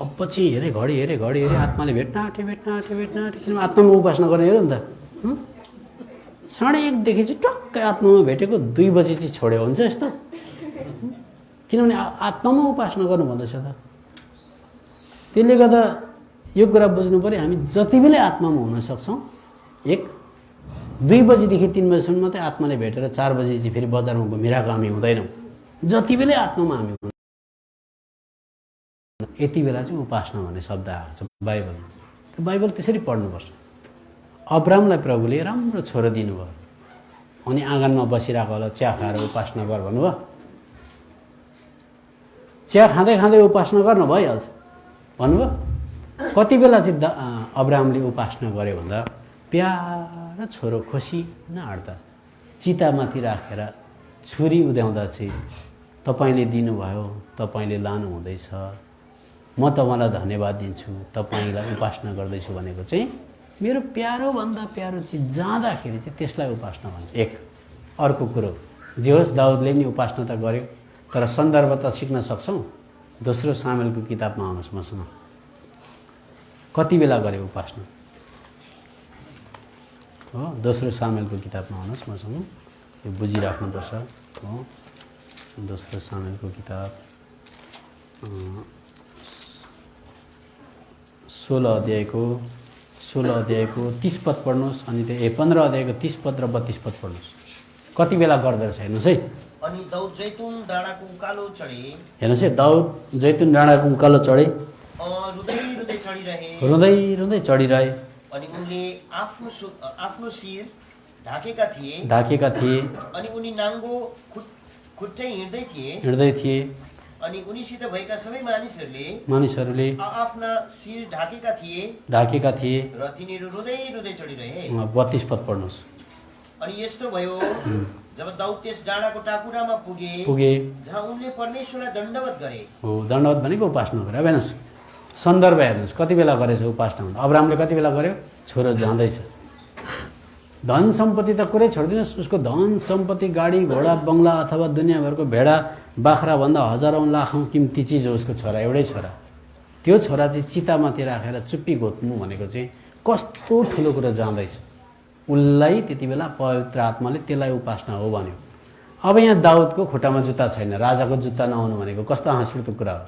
अब पछि घडी आत्माले भेट्न आँट्यो किन आत्मामा उपासना गर्ने हो नि त। 1:30 चाहिँ टक्कै आत्मामा भेटेको 2 बजी चाहिँ छोड्यो हुन्छ यस्तो? किनभने आत्मामा उपासना गर्नु भन्दैछ त। त्यसले गर्दा यो कुरा बुझ्नु पऱ्यो हामी जति बेलै आत्मामा हुन सक्छौँ। 2 बजीदेखि 3 बजीसम्म मात्रै आत्माले भेटेर 4 बजी चाहिँ फेरि बजारमा घुमिरहेको हामी हुँदैनौँ। जति बेलै आत्मामा हामी यति बेला चाहिँ उपासना भन्ने शब्द आएको छ बाइबलमा। त्यो बाइबल त्यसरी पढ्नुपर्छ। अब्रामलाई प्रभुले राम्रो छोरो दिनुभयो अनि आँगनमा बसिरहेको होला चिया खाएर उपासना गर भन्नुभयो। चिया खाँदै उपासना गर्न भइहाल्छ भन्नुभयो। कति बेला चाहिँ अब्रामले उपासना गर्यो भन्दा प्यारो छोरो खुसी नआड्दा चितामाथि राखेर छुरी उद्याउँदा चाहिँ तपाईँले दिनुभयो, तपाईँले लानु हुँदैछ, म तपाईँलाई धन्यवाद दिन्छु, तपाईँलाई उपासना गर्दैछु भनेको चाहिँ मेरो प्यारोभन्दा प्यारो चिज जाँदाखेरि चाहिँ त्यसलाई उपासना भन्छ। एक अर्को कुरो जे होस् दाउदले पनि उपासना त गर्यो तर सन्दर्भ त सिक्न सक्छौँ। दोस्रो सामुएलको किताबमा आउनुहोस् मसँग। कति बेला गर्यो उपासना हो? दोस्रो सामुएलको किताबमा आउनुहोस् मसँग। यो बुझिराख्नुपर्छ हो। दोस्रो सामुएलको किताब 16 अध्यायको 30 पद पढ्नुहोस् अनि त्यो 15 अध्यायको 30 पद र 32 पद पढ्नुहोस्। कति बेला गर्दो रहेछ हेर्नुहोस् है। अनि दाउद जैतुन डाँडाको उकालो चढे। हेर्नुहोस् है, दाउद जैतुन डाँडाको उकालो चढे, रुँदै चढिरहे। अनि उनले आफ्नो शिर ढाकेका थिए अनि उनी नाङ्गो खुट्टै हिँड्दै थिए अनि उनीसित भएका सबै मानिसहरूले आफ्ना शिर ढाकेका थिए र तिनीहरू रुँदै चढिरहे। 32 पद पढ्नुहोस्। अनि यस्तो भयो जब दाउद त्यस डाँडाको टाकुरामा पुगे जहाँ उनले परमेश्वरलाई दण्डवत गरे। हो, दण्डवत भनेको उपासना गरे। अब हेर्नुहोस् सन्दर्भ हेर्नुहोस् कति बेला गरेछ उपासना भन्दा। अब्रामले कति बेला गर्यो? छोरो जाँदैछ। धन सम्पत्ति त कुरै छोडिदिनुहोस्, उसको धन सम्पत्ति गाडी घोडा बङ्गला अथवा दुनियाँभरको भेडा बाख्रा भन्दा हजारौँ लाखौँ किम्ती चिज हो उसको छोरा, एउटै छोरा। त्यो छोरा चाहिँ चितामाथि राखेर चुप्पी घोत्नु भनेको चाहिँ कस्तो ठुलो कुरा जाँदैछ। उसलाई त्यति बेला पवित्र आत्माले त्यसलाई उपासना हो भन्यो। अब यहाँ दाउदको खुट्टामा जुत्ता छैन, राजाको जुत्ता नहुनु भनेको कस्तो हाँसउठ्दो कुरा हो।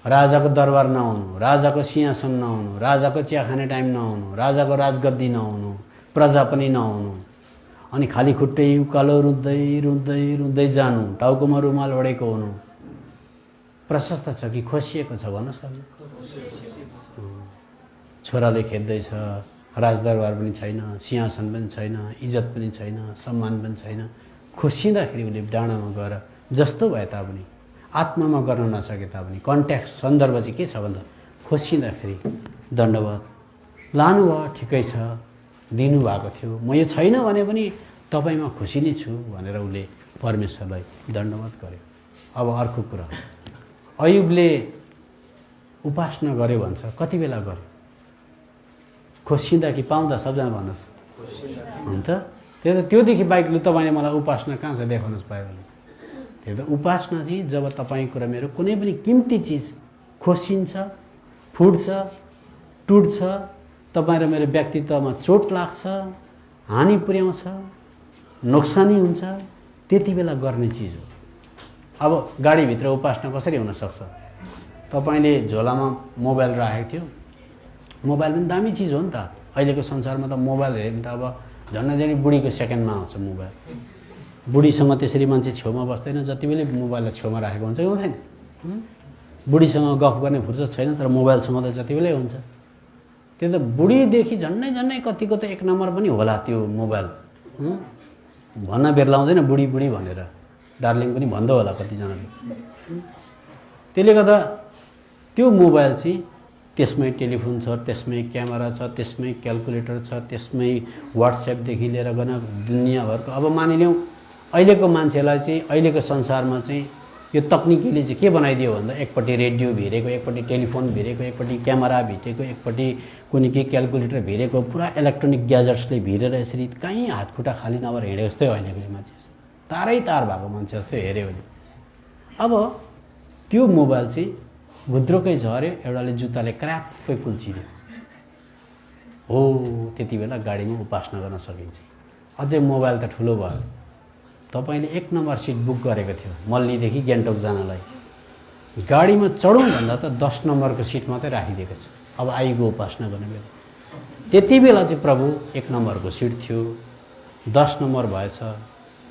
राजाको दरबार नहुनु, राजाको सिंहासन नहुनु, राजाको चिया खाने टाइम नहुनु, राजाको राजगद्दी नहुनु, प्रजा पनि नहुनु, अनि खाली खुट्टै उकालो रुँदै रुँदै रुँदै जानु, टाउकोमा रुमाल ओढेको हुनु प्रशस्त छ कि खोसिएको छ भन्नुहोस् अब। छोराले खेद्दैछ, राजदरबार पनि छैन, सिंहासन पनि छैन, इज्जत पनि छैन, सम्मान पनि छैन। खोसिँदाखेरि उसले डाँडामा गएर जस्तो भए तापनि आत्मामा गर्न नसके तापनि कन्ट्याक्ट सन्दर्भ चाहिँ के छ भन्दा खोसिँदाखेरि दण्डवत लानुभयो, ठिकै छ, दिनुभएको थियो, म यो छैन भने पनि तपाईँमा खुसी नै छु भनेर उसले परमेश्वरलाई दण्डवत गर्यो। अब अर्को कुरा, अयुबले उपासना गर्यो भन्छ, कति बेला गर्यो? खोसिँदा कि पाउँदा? सबजना भन्नुहोस्। अन्त त्योदेखि बाहेक लु तपाईँले मलाई उपासना कहाँ छ देखाउनुहोस् पायो भने। त्यो त उपासना चाहिँ जब तपाईँको र मेरो कुनै पनि किम्ती चिज खोसिन्छ, फुट्छ, टुट्छ, तपाईँ र मेरो व्यक्तित्वमा चोट लाग्छ, हानि पुर्याउँछ, नोक्सानी हुन्छ, त्यति बेला गर्ने चिज हो। अब गाडीभित्र उपासना कसरी हुनसक्छ? तपाईँले झोलामा मोबाइल राखेको थियो, मोबाइल पनि दामी चिज हो नि त। अहिलेको संसारमा त मोबाइल हेऱ्यो भने त अब झन्डै बुढीको सेकेन्डमा आउँछ मोबाइल। बुढीसँग त्यसरी मान्छे छेउमा बस्दैन, जति बेला मोबाइललाई छेउमा राखेको हुन्छ कि हुँदैन? बुढीसँग गफ गर्ने फुर्सद छैन, तर मोबाइलसँग त जति बेलै हुन्छ। त्यो त बुढीदेखि झन्डै कतिको त 1 नम्बर पनि होला त्यो मोबाइल। भन्न बेर्लाउँदैन बुढी बुढी भनेर, डार्लिङ पनि भन्दो होला कतिजनाले। त्यसले गर्दा त्यो मोबाइल चाहिँ त्यसमै टेलिफोन छ, त्यसमै क्यामेरा छ, त्यसमै क्यालकुलेटर छ, त्यसमै व्हाट्सएपदेखि लिएर गएर दुनियाँभरको। अब मानिलिउँ अहिलेको मान्छेलाई चाहिँ अहिलेको संसारमा चाहिँ यो तकनिकीले चाहिँ के बनाइदियो भन्दा एकपट्टि रेडियो भिरेको, एकपट्टि टेलिफोन भिरेको, एकपट्टि क्यामेरा भिरेको, एकपट्टि कुनै के क्यालकुलेटर भिरेको, पुरा इलेक्ट्रोनिक ग्याजेट्सले भिरेर यसरी कहीँ हातखुट्टा खाली नभएर हिँडेको जस्तै अहिलेको मान्छे, तारै तार भएको मान्छे जस्तै हेऱ्यो भने। अब त्यो मोबाइल चाहिँ भुद्रोकै झऱ्यो, एउटाले जुत्ताले क्राप्पै कुल्चिदियो। हो त्यति बेला गाडीमा उपासना गर्न सकिन्छ। अझै मोबाइल त ठुलो भयो, तपाईँले 1 नम्बर सिट बुक गरेको थियो मल्लीदेखि गान्तोक जानलाई, गाडीमा चढौँ भन्दा त 10 नम्बरको सिट मात्रै राखिदिएको छ। अब आइगयो उपासना गर्ने बेला, त्यति बेला चाहिँ प्रभु 1 नम्बरको सिट थियो, 10 नम्बर भएछ,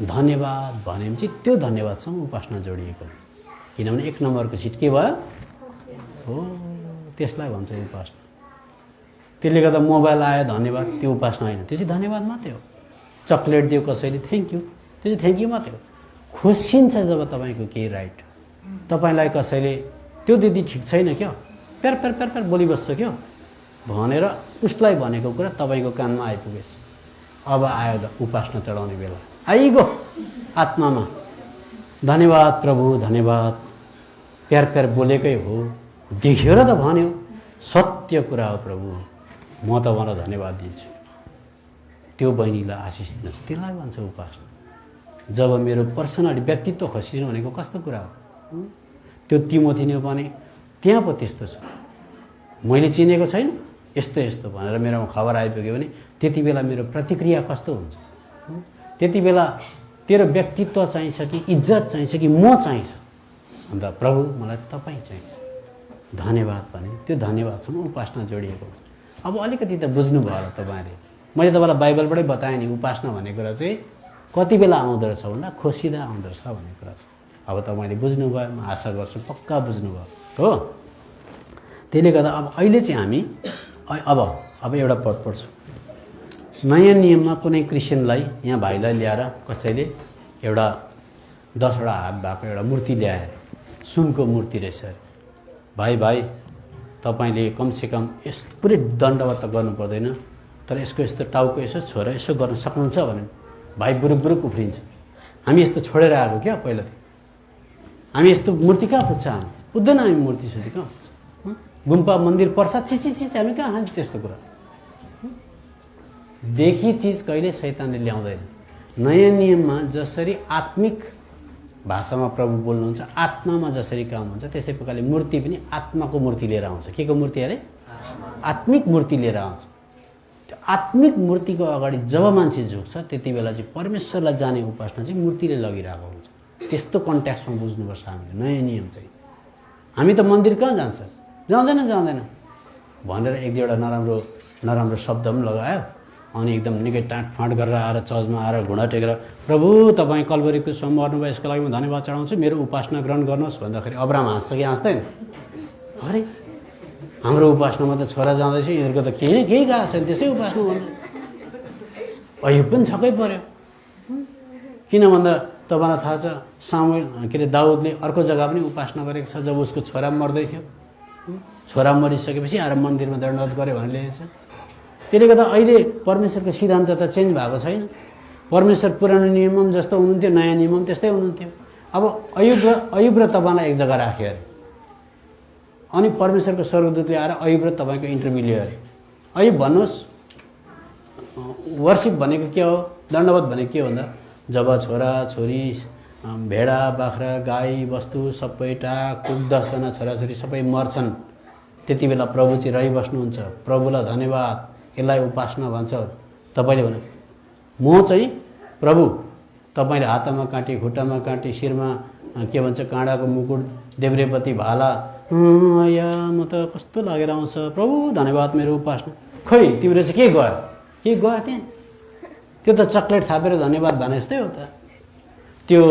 धन्यवाद भनेपछि त्यो धन्यवादसँग उपासना जोडिएको हुन्छ। किनभने 1 नम्बरको सिट के भयो? हो त्यसलाई भन्छ उपासना। त्यसले गर्दा मोबाइल आयो धन्यवाद, त्यो उपासना होइन, त्यो चाहिँ धन्यवाद मात्रै हो। चक्लेट दियो कसैले थ्याङ्क यू, त्यो चाहिँ थ्याङ्क यू मात्रै हो। खोसिन्छ जब तपाईँको केही राइट, तपाईँलाई कसैले त्यो दिदी ठिक छैन क्या, प्यार प्यार प्यार प्यार बोलिबस्छ क्या भनेर उसलाई भनेको कुरा तपाईँको कानमा आइपुगेछ। अब आयो त उपासना चढाउने बेला, आइगयो आत्मामा, धन्यवाद प्रभु धन्यवाद, प्यार प्यार बोलेकै हो, देख्यो र त भन्यो, सत्य कुरा हो प्रभु, म तपाईँलाई धन्यवाद दिन्छु, त्यो बहिनीलाई आशिष दिनुहोस्, त्यसलाई भन्छ उपासना। जब मेरो पर्सनालिटी व्यक्तित्व खसिनु भनेको कस्तो कुरा हो? त्यो तिमोथीले भने त्यहाँ पो त्यस्तो छ, मैले चिनेको छैन यस्तो यस्तो भनेर मेरोमा खबर आइपुग्यो भने त्यति बेला मेरो प्रतिक्रिया कस्तो हुन्छ? त्यति बेला तेरो व्यक्तित्व चाहिन्छ कि इज्जत चाहिन्छ कि म चाहिन्छ? अन्त प्रभु मलाई तपाईँ चाहिन्छ, धन्यवाद भने त्यो धन्यवादसँग उपासना जोडिएको हुन्छ। अब अलिकति त बुझ्नुभयो होला तपाईँले, मैले तपाईँलाई बाइबलबाटै बताएँ नि उपासना भन्ने कुरा चाहिँ कति बेला आउँदो रहेछ भन्दा खोसिँदा आउँदो रहेछ भन्ने कुरा छ। अब तपाईँले बुझ्नुभयो, म आशा गर्छु पक्का बुझ्नुभयो हो। त्यसले गर्दा अब अहिले चाहिँ हामी अब एउटा पद पढ्छु। नयाँ नियममा कुनै क्रिस्चियनलाई यहाँ भाइलाई ल्याएर कसैले एउटा 10वटा हात भएको एउटा मूर्ति ल्याएर, सुनको मूर्ति रहेछ अरे, भाइ तपाईँले कमसेकम यस पुरै दण्डवत त गर्नु पर्दैन, तर यसको यस्तो टाउको यसो छोएर यसो गर्न सक्नुहुन्छ भने भाइ बुरुक बुरुक उफ्रिन्छ। हामी यस्तो छोडेर आएको क्या पहिला, हामी यस्तो मूर्ति कहाँ पुग्छ? हामी पुग्दैन, हामी मूर्ति सुति कहाँ पुग्छ? गुम्पा मन्दिर प्रसाद चिच हामी कहाँ खान्छ त्यस्तो कुरा? देखी चिज कहिले शैतानले ल्याउँदैन। नयाँ नियममा जसरी आत्मिक भाषामा प्रभु बोल्नुहुन्छ, आत्मामा जसरी काम हुन्छ त्यस्तै प्रकारले मूर्ति पनि आत्माको मूर्ति लिएर आउँछ। के को मूर्ति अरे? आत्मिक मूर्ति लिएर आउँछ। त्यो आत्मिक मूर्तिको अगाडि जब मान्छे झुक्छ त्यति बेला चाहिँ परमेश्वरलाई जाने उपासना चाहिँ मूर्तिले लगिरहेको हुन्छ। त्यस्तो कन्ट्याक्समा बुझ्नुपर्छ हामीले। नयाँ नियम चाहिँ हामी त मन्दिर कहाँ जान्छ? जाँदैन भनेर एक दुईवटा नराम्रो शब्द पनि लगायो अनि एकदम निकै टाँटफाँट गरेर आएर चर्चमा आएर घुँडा टेकेर प्रभु तपाईँ कल्वरी क्रुसमा मर्नुभयो यसको लागि म धन्यवाद चढाउँछु, मेरो उपासना ग्रहण गर्नुहोस् भन्दाखेरि अब्राहम हाँस्छ कि हाँस्दैन? अरे हाम्रो उपासनामा त छोरा जाँदैछ, यिनीहरूको त केही गएको छैन, त्यसै उपासना भन्दा अयुब पनि छक्कै पर्यो। किन भन्दा तपाईँलाई थाहा छ सामुएल के अरे दाउदले अर्को जग्गा पनि उपासना गरेको छ जब उसको छोरा मर्दै थियो। छोरा मरिसकेपछि आएर मन्दिरमा दण्डवत गऱ्यो भनेर लेखेको छ। त्यसले गर्दा अहिले परमेश्वरको सिद्धान्त त चेन्ज भएको छैन। परमेश्वर पुरानो नियममा जस्तो हुनुहुन्थ्यो नयाँ नियममा त्यस्तै हुनुहुन्थ्यो। अब अयुब र तपाईँलाई एक जग्गा राख्यो अरे अनि परमेश्वरको स्वर्गदूतले आएर अयुब र तपाईँको इन्टरभ्यू लियो अरे। अयुब भन्नुहोस् वर्शिप भनेको के हो, दण्डवत भनेको के हो भन्दा जब छोरा छोरी भेडा बाख्रा गाई बस्तु सबै टाक 10जना छोराछोरी सबै मर्छन् त्यति बेला प्रभु चाहिँ रहिबस्नुहुन्छ। प्रभुलाई धन्यवाद, यसलाई उपासना भन्छ। तपाईँले भन्नु म चाहिँ प्रभु तपाईँले हातमा काँटी खुट्टामा काँटी शिरमा के भन्छ काँडाको मुकुट देब्रेपति भाला या म त कस्तो लागेर आउँछ प्रभु धन्यवाद मेरो उपासना। खोइ तिम्रो चाहिँ के गयो त्यहाँ? त्यो त चक्लेट थापेर धन्यवाद भने जस्तै हो त। त्यो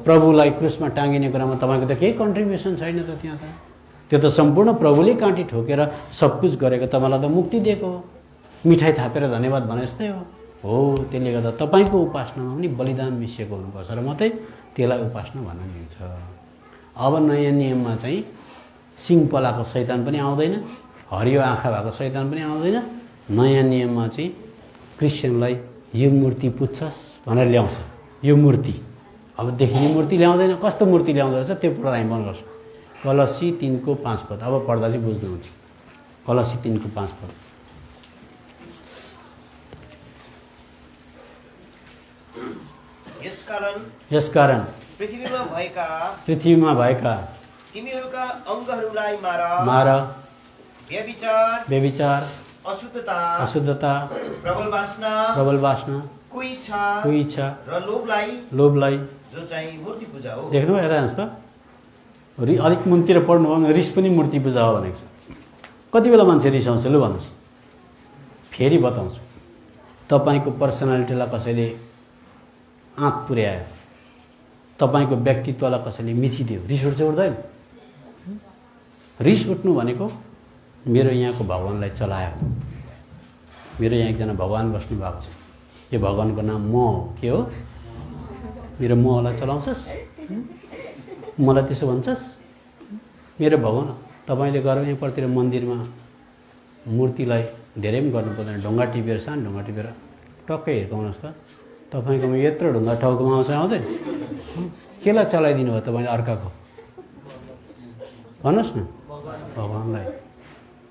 प्रभुलाई क्रुसमा टाँगिने कुरामा तपाईँको त केही कन्ट्रिब्युसन छैन त त्यहाँ त। त्यो त सम्पूर्ण प्रभुले काँटी ठोकेर सब कुछ गरेको तपाईँलाई त मुक्ति दिएको हो। मिठाई थापेर धन्यवाद भने जस्तै हो। त्यसले गर्दा तपाईँको उपासनामा पनि बलिदान मिसिएको हुनुपर्छ र मात्रै त्यसलाई उपासना भन्न मिल्छ। अब नयाँ नियममा चाहिँ सिङ पलाएको शैतान पनि आउँदैन, हरियो आँखा भएको शैतान पनि आउँदैन। नयाँ नियममा चाहिँ क्रिस्चियनलाई यो मूर्ति पुज्छस् भनेर ल्याउँछ। यो मूर्ति अबदेखि यो मूर्ति ल्याउँदैन। कस्तो मूर्ति ल्याउँदो रहेछ त्यो पढाइ हामी मन गर्छ। कलसी 3:5 पद अब पढ्दा चाहिँ बुझ्नुहुन्छ। कलसी 3:5 पद यसकारण पृथ्वीमा भएका तिमीहरूका अङ्गहरूलाई मार, व्यभिचार, अशुद्धता, प्रबल वासना, कुइच्छा र लोभलाई जो चाहिँ मूर्ति पूजा हो। देख्नु हेर हेर्नुहोस् त अलिक मुनतिर पढ्नु हो भने रिस पनि मूर्ति पूजा हो भनेको छ। कति बेला मान्छे रिसाउँछ लु भन्नुहोस्? फेरि बताउँछु। तपाईँको पर्सनालिटीलाई कसैले आँट पुर्यायो, तपाईँको व्यक्तित्वलाई कसैले मिचिदियो, रिस उठ्छ उठ्दैन? रिस उठ्नु भनेको मेरो यहाँको भगवान्लाई चलायो। मेरो यहाँ एकजना भगवान् बस्नु भएको छ, यो भगवान्को नाम म हो। के हो? मेरो महलाई चलाउँछस्, मलाई त्यसो भन्छस्? मेरो भगवान् तपाईँले गएर यहाँपट्टितिर मन्दिरमा मूर्तिलाई धेरै पनि गर्नु पर्दैन, ढुङ्गा टिपेर सानो ढुङ्गा टिपेर टक्कै हिर्काउनुहोस् त। तपाईँकोमा यत्रो ढुङ्गा टाउकोमा आउँछ आउँदैन? केलाई चलाइदिनु भयो तपाईँले अर्काको? भन्नुहोस् न। भगवान्लाई।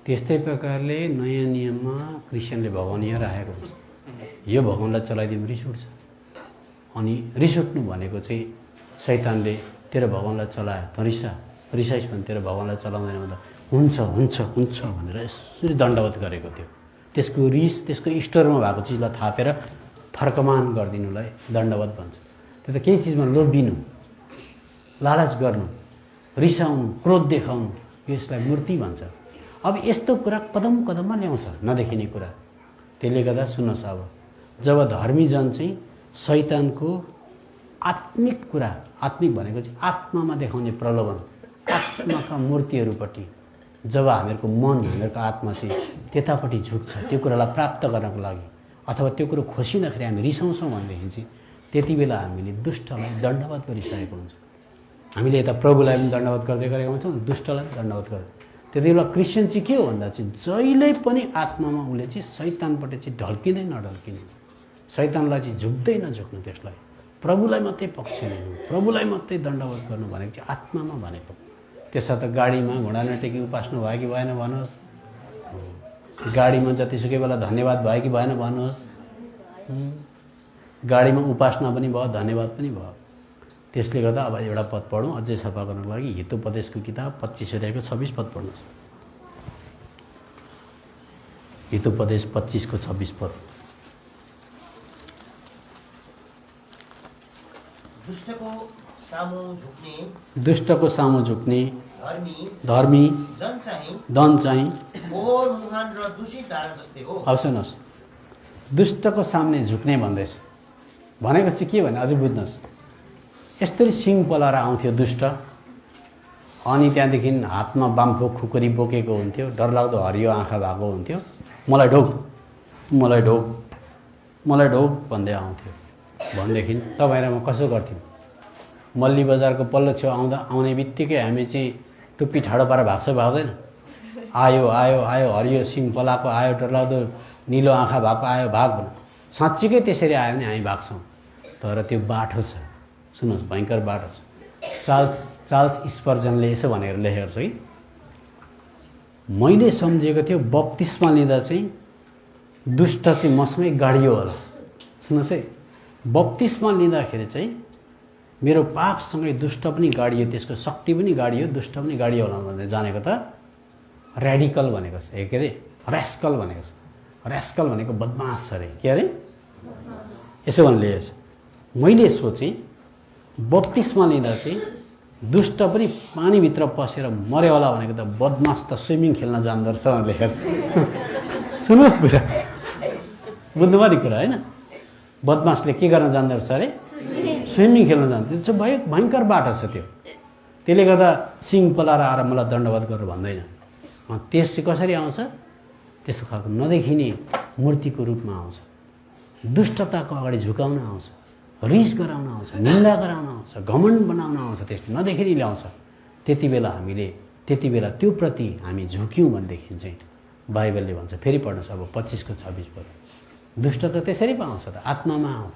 त्यस्तै प्रकारले नयाँ नियममा क्रिस्चियनले भगवान् यहाँ राखेको हुन्छ। यो भगवान्लाई चलाइदिनु रिस उठ्छ। अनि रिस उठ्नु भनेको चाहिँ शैतानले तेरो भगवान्लाई चलायो त रिसाइस् भने तेरो भगवान्लाई चलाउँदैन भन्दा हुन्छ भनेर यसरी दण्डवत गरेको थियो। त्यसको रिस त्यसको स्टोरमा भएको चिजलाई थापेर थर्कमान गरिदिनुलाई दण्डवत भन्छ। त्यो त केही चिजमा लोभिनु, लालच गर्नु, रिसाउनु, क्रोध देखाउनु, यसलाई मूर्ति भन्छ। अब यस्तो कुरा कदम कदममा ल्याउँछ नदेखिने कुरा। त्यसले गर्दा सुन्नुहोस्, अब जब धर्मी जन चाहिँ शैतानको आत्मिक कुरा, आत्मिक भनेको चाहिँ आत्मामा देखाउने प्रलोभन, आत्माका मूर्तिहरूपट्टि जब हामीहरूको मन, हामीहरूको आत्मा चाहिँ त्यतापट्टि झुक्छ त्यो कुरालाई प्राप्त गर्नको लागि, अथवा त्यो कुरो खोसिँदाखेरि हामी रिसाउँछौँ भनेदेखि चाहिँ त्यति बेला हामीले दुष्टलाई दण्डवत गरिसकेको हुन्छ। हामीले यता प्रभुलाई पनि दण्डवत गर्दै गरेका हुन्छौँ, दुष्टलाई पनि दण्डवत गर्दै। त्यति बेला क्रिस्चियन चाहिँ के हो भन्दा चाहिँ जहिले पनि आत्मामा उसले चाहिँ शैतानपट्टि चाहिँ ढल्किँदै नढल्किने, शैतानलाई चाहिँ झुक्दै नझुक्नु, त्यसलाई प्रभुलाई मात्रै पक्ष लिनु, प्रभुलाई मात्रै दण्डवत गर्नु भनेको चाहिँ आत्मामा भनेको। त्यसो त गाडीमा घुँडा नटेकी उपासना भयो कि भएन भन्नुहोस्? गाडीमा जतिसुकै बेला धन्यवाद भयो कि भएन भन्नुहोस्? गाडीमा उपासना पनि भयो, धन्यवाद पनि भयो। त्यसले गर्दा अब एउटा पद पढौँ अझै सफा गर्नको लागि। हितोपदेशको किताब 25 अध्यायको 26 पद पढ्नुहोस्। हितोपदेश 25 को 26 पद। दुष्टको सामु झुक्ने दुष्टको सामु झुक्ने धर्मी धन चाहिँ फोहोर मुहान र दूषित धारा जस्तै हो। अब सुन्नुहोस्, दुष्टको सामने झुक्ने भन्दैछ भनेको चाहिँ के भने अझै बुझ्नुहोस्। यस्तरी सिङ पलाएर आउँथ्यो दुष्ट, अनि त्यहाँदेखि हातमा बाम्फो खुकुरी बोकेको हुन्थ्यो, डरलाग्दो हरियो आँखा भएको हुन्थ्यो, मलाई ढोक मलाई ढोक मलाई ढोक भन्दै आउँथ्यो। भनेदेखि तपाईँ र म कसो गर्थ्यौँ? मल्ली बजारको पल्लो छेउ आउने बित्तिकै हामी चाहिँ टुप्पी ठाडो पारेर भाग्छ भाग्दैन? आयो आयो आयो हरियो सिङ पलाएको आयो, डरलाग्दो निलो आँखा भएको आयो, भाग भन। साँच्चीकै त्यसरी आयो भने हामी भाग्छौँ। तर त्यो बाटो छ, सुन्नुहोस्, भयङ्कर बाटो छ। चार्ल्स स्पर्जनले यसो भनेर लेखेको छ कि मैले सम्झेको थियो बप्तिस्मा लिँदा चाहिँ दुष्ट चाहिँ मसँगै गाडियो होला। सुन्नुहोस् है, बप्तिस्मा लिँदाखेरि चाहिँ मेरो पापसँगै दुष्ट पनि गाडियो, त्यसको शक्ति पनि गाडियो, दुष्ट पनि गाडियो होला भनेर जानेको त ऱ्याडिकल भनेको छ। के अरे ऱ्यास्कल भनेको छ। ऱ्यास्कल भनेको बदमास अरे। के अरे यसो भन्ने लेखेको छ। मैले सोचेँ बप्तिस्मा लिँदा चाहिँ दुष्ट पनि पानीभित्र पसेर मर्यो होला भनेको त बदमास त स्विमिङ खेल्न जान्दो रहेछ भनेर लेखेको छ। सुन्नुहोस् कुरा, बुझ्नुभयो नि कुरा होइन? बदमासले के गर्न जान्दो रहेछ अरे? स्विमिङ खेल्न जान्थ्यो। त्यो चाहिँ भयङ्कर बाटो छ त्यो। त्यसले गर्दा सिङ पलाएर आएर मलाई दण्डवत गरेर भन्दैन। त्यस चाहिँ कसरी आउँछ? त्यस्तो खालको नदेखिने मूर्तिको रूपमा आउँछ। दुष्टताको अगाडि झुकाउन आउँछ, रिस गराउन आउँछ, निन्दा गराउन आउँछ, घमण्ड बनाउन आउँछ। त्यसले नदेखिने ल्याउँछ। त्यति बेला त्यो प्रति हामी झुक्यौँ भनेदेखि चाहिँ बाइबलले भन्छ, फेरि पढ्नुहोस् अब 25 को 26 पद। दुष्ट त त्यसरी पो आउँछ त, आत्मामा आउँछ,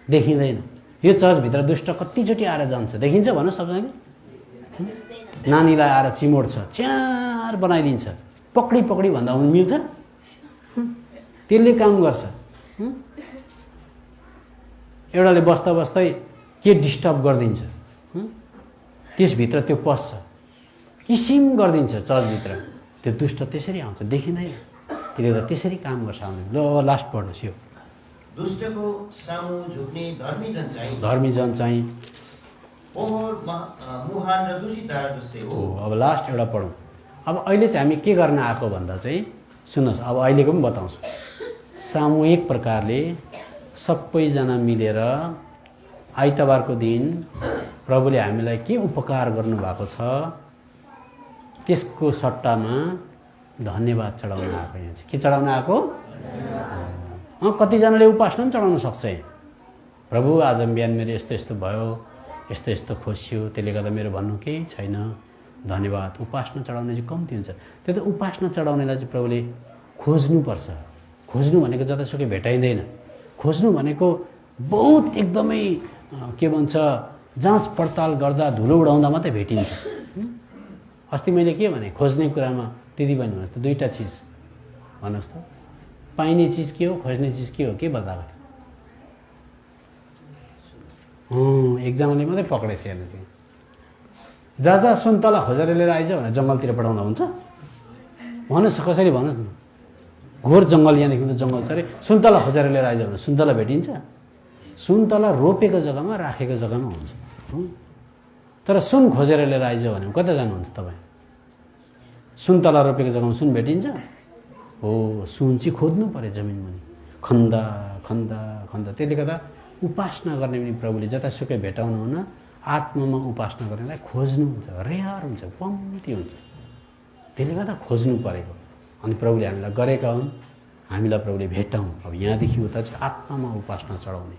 देखिँदैन। यो चर्चभित्र दुष्ट कतिचोटि आएर जान्छ देखिन्छ भन्नु सबैले? नानीलाई आएर चिमोड्छ, च्यार बनाइदिन्छ, पक्डी पक्डी भन्दा पनि मिल्छ? त्यसले काम गर्छ। एउटाले बस्दा बस्दै के डिस्टर्ब गरिदिन्छ, त्यसभित्र त्यो पस्छ, किसिम गरिदिन्छ चर्चभित्र। त्यो दुष्ट त्यसरी आउँछ, देखिँदैन। त्यसले गर्दा त्यसरी काम गर्छ। आउँदैन। ल लास्ट पढ्नुहोस् यो। दुष्टको सामु झुक्ने धर्मी जन चाहिँ फोहोर मुहान र दूषित धारा जस्तै हो। अब लास्ट एउटा पढौँ। अब अहिले चाहिँ हामी के गर्न आएको भन्दा चाहिँ सुन्नुहोस्, अब अहिलेको पनि बताउँछु। सामूहिक प्रकारले सबैजना मिलेर आइतबारको दिन प्रभुले हामीलाई के उपकार गर्नुभएको छ त्यसको सट्टामा धन्यवाद चढाउन आएको। यहाँ चाहिँ के चढाउन आएको? कतिजनाले उपासना पनि चढाउन सक्छ। प्रभु आज बिहान मेरो यस्तो यस्तो भयो, यस्तो यस्तो खोसियो, त्यसले गर्दा मेरो भन्नु केही छैन, धन्यवाद। उपासना चढाउने चाहिँ कम्ती हुन्छ। त्यो त उपासना चढाउनेलाई चाहिँ प्रभुले खोज्नुपर्छ। खोज्नु भनेको जतासुकै भेटाइँदैन। खोज्नु भनेको बहुत एकदमै के भन्छ जाँच पडताल गर्दा धुलो उडाउँदा मात्रै भेटिन्छ। अस्ति मैले के भने खोज्ने कुरामा दिदीबहिनी भन्नुहोस् त, दुईवटा चिज भन्नुहोस् त, पाइने चिज के हो, खोज्ने चिज के हो? के बताएको थियो? एकजनाले मात्रै पक्रेछ। हेर्नुहोस्, जहाँ सुन्तला खोजेर लिएर आइज भनेर जङ्गलतिर पठाउँदा हुन्छ? भन्नुहोस् कसरी भन्नुहोस् न। घोर जङ्गल, यहाँदेखि त जङ्गल छ अरे, सुन्तला खोजेर लिएर आइज भने सुन्तला भेटिन्छ? सुन्तला रोपेको जग्गामा राखेको जग्गामा हुन्छ। तर सुन खोजेर लिएर आइज भने कता जानुहुन्छ तपाईँ? सुन्तला रोपेको जग्गामा सुन भेटिन्छ? हो, सुन चाहिँ खोज्नु पर्यो जमिनमा नि, खन्दा खन्दा खन्दा। त्यसले गर्दा उपासना गर्ने पनि प्रभुले जतासुकै भेटाउनु हुन, आत्मामा उपासना गर्नेलाई खोज्नुहुन्छ, रेयर हुन्छ, कम्ती हुन्छ। त्यसले गर्दा खोज्नु परेको। अनि प्रभुले हामीलाई गरेका हुन्, हामीलाई प्रभुले भेटाउँ। अब यहाँदेखि उता चाहिँ आत्मामा उपासना चढाउने।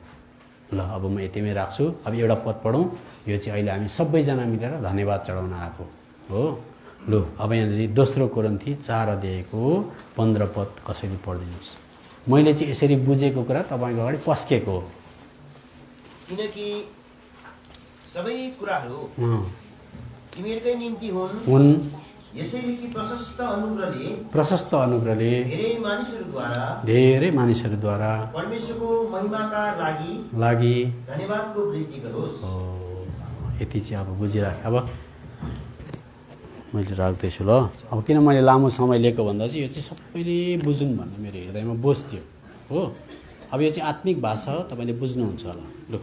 ल अब म यतिमै राख्छु। अब एउटा पद पढौँ। यो चाहिँ अहिले हामी सबैजना मिलेर धन्यवाद चढाउन आएको हो। लु अब यहाँनिर 2 कोरिन्थी 4 अध्यायको 15 पद कसरी पढिदिनुहोस्। मैले चाहिँ यसरी बुझेको कुरा तपाईँको अगाडि पस्केको हो। किनकि सबै कुराहरू तिमीहरूकै निम्ति हुन्। यसैले कि प्रशस्त अनुग्रहले धेरै मानिसहरूद्वारा परमेश्वरको महिमाका लागि धन्यवादको वृद्धि गरोस्। यति चाहिँ अब बुझिराखेँ। अब मैले राख्दैछु ल। अब किन मैले लामो समय लिएको भन्दा चाहिँ यो चाहिँ सबैले बुझुन् भन्ने मेरो हृदयमा बोझ थियो हो। अब यो चाहिँ आत्मिक भाषा हो, तपाईँले बुझ्नुहुन्छ होला। लु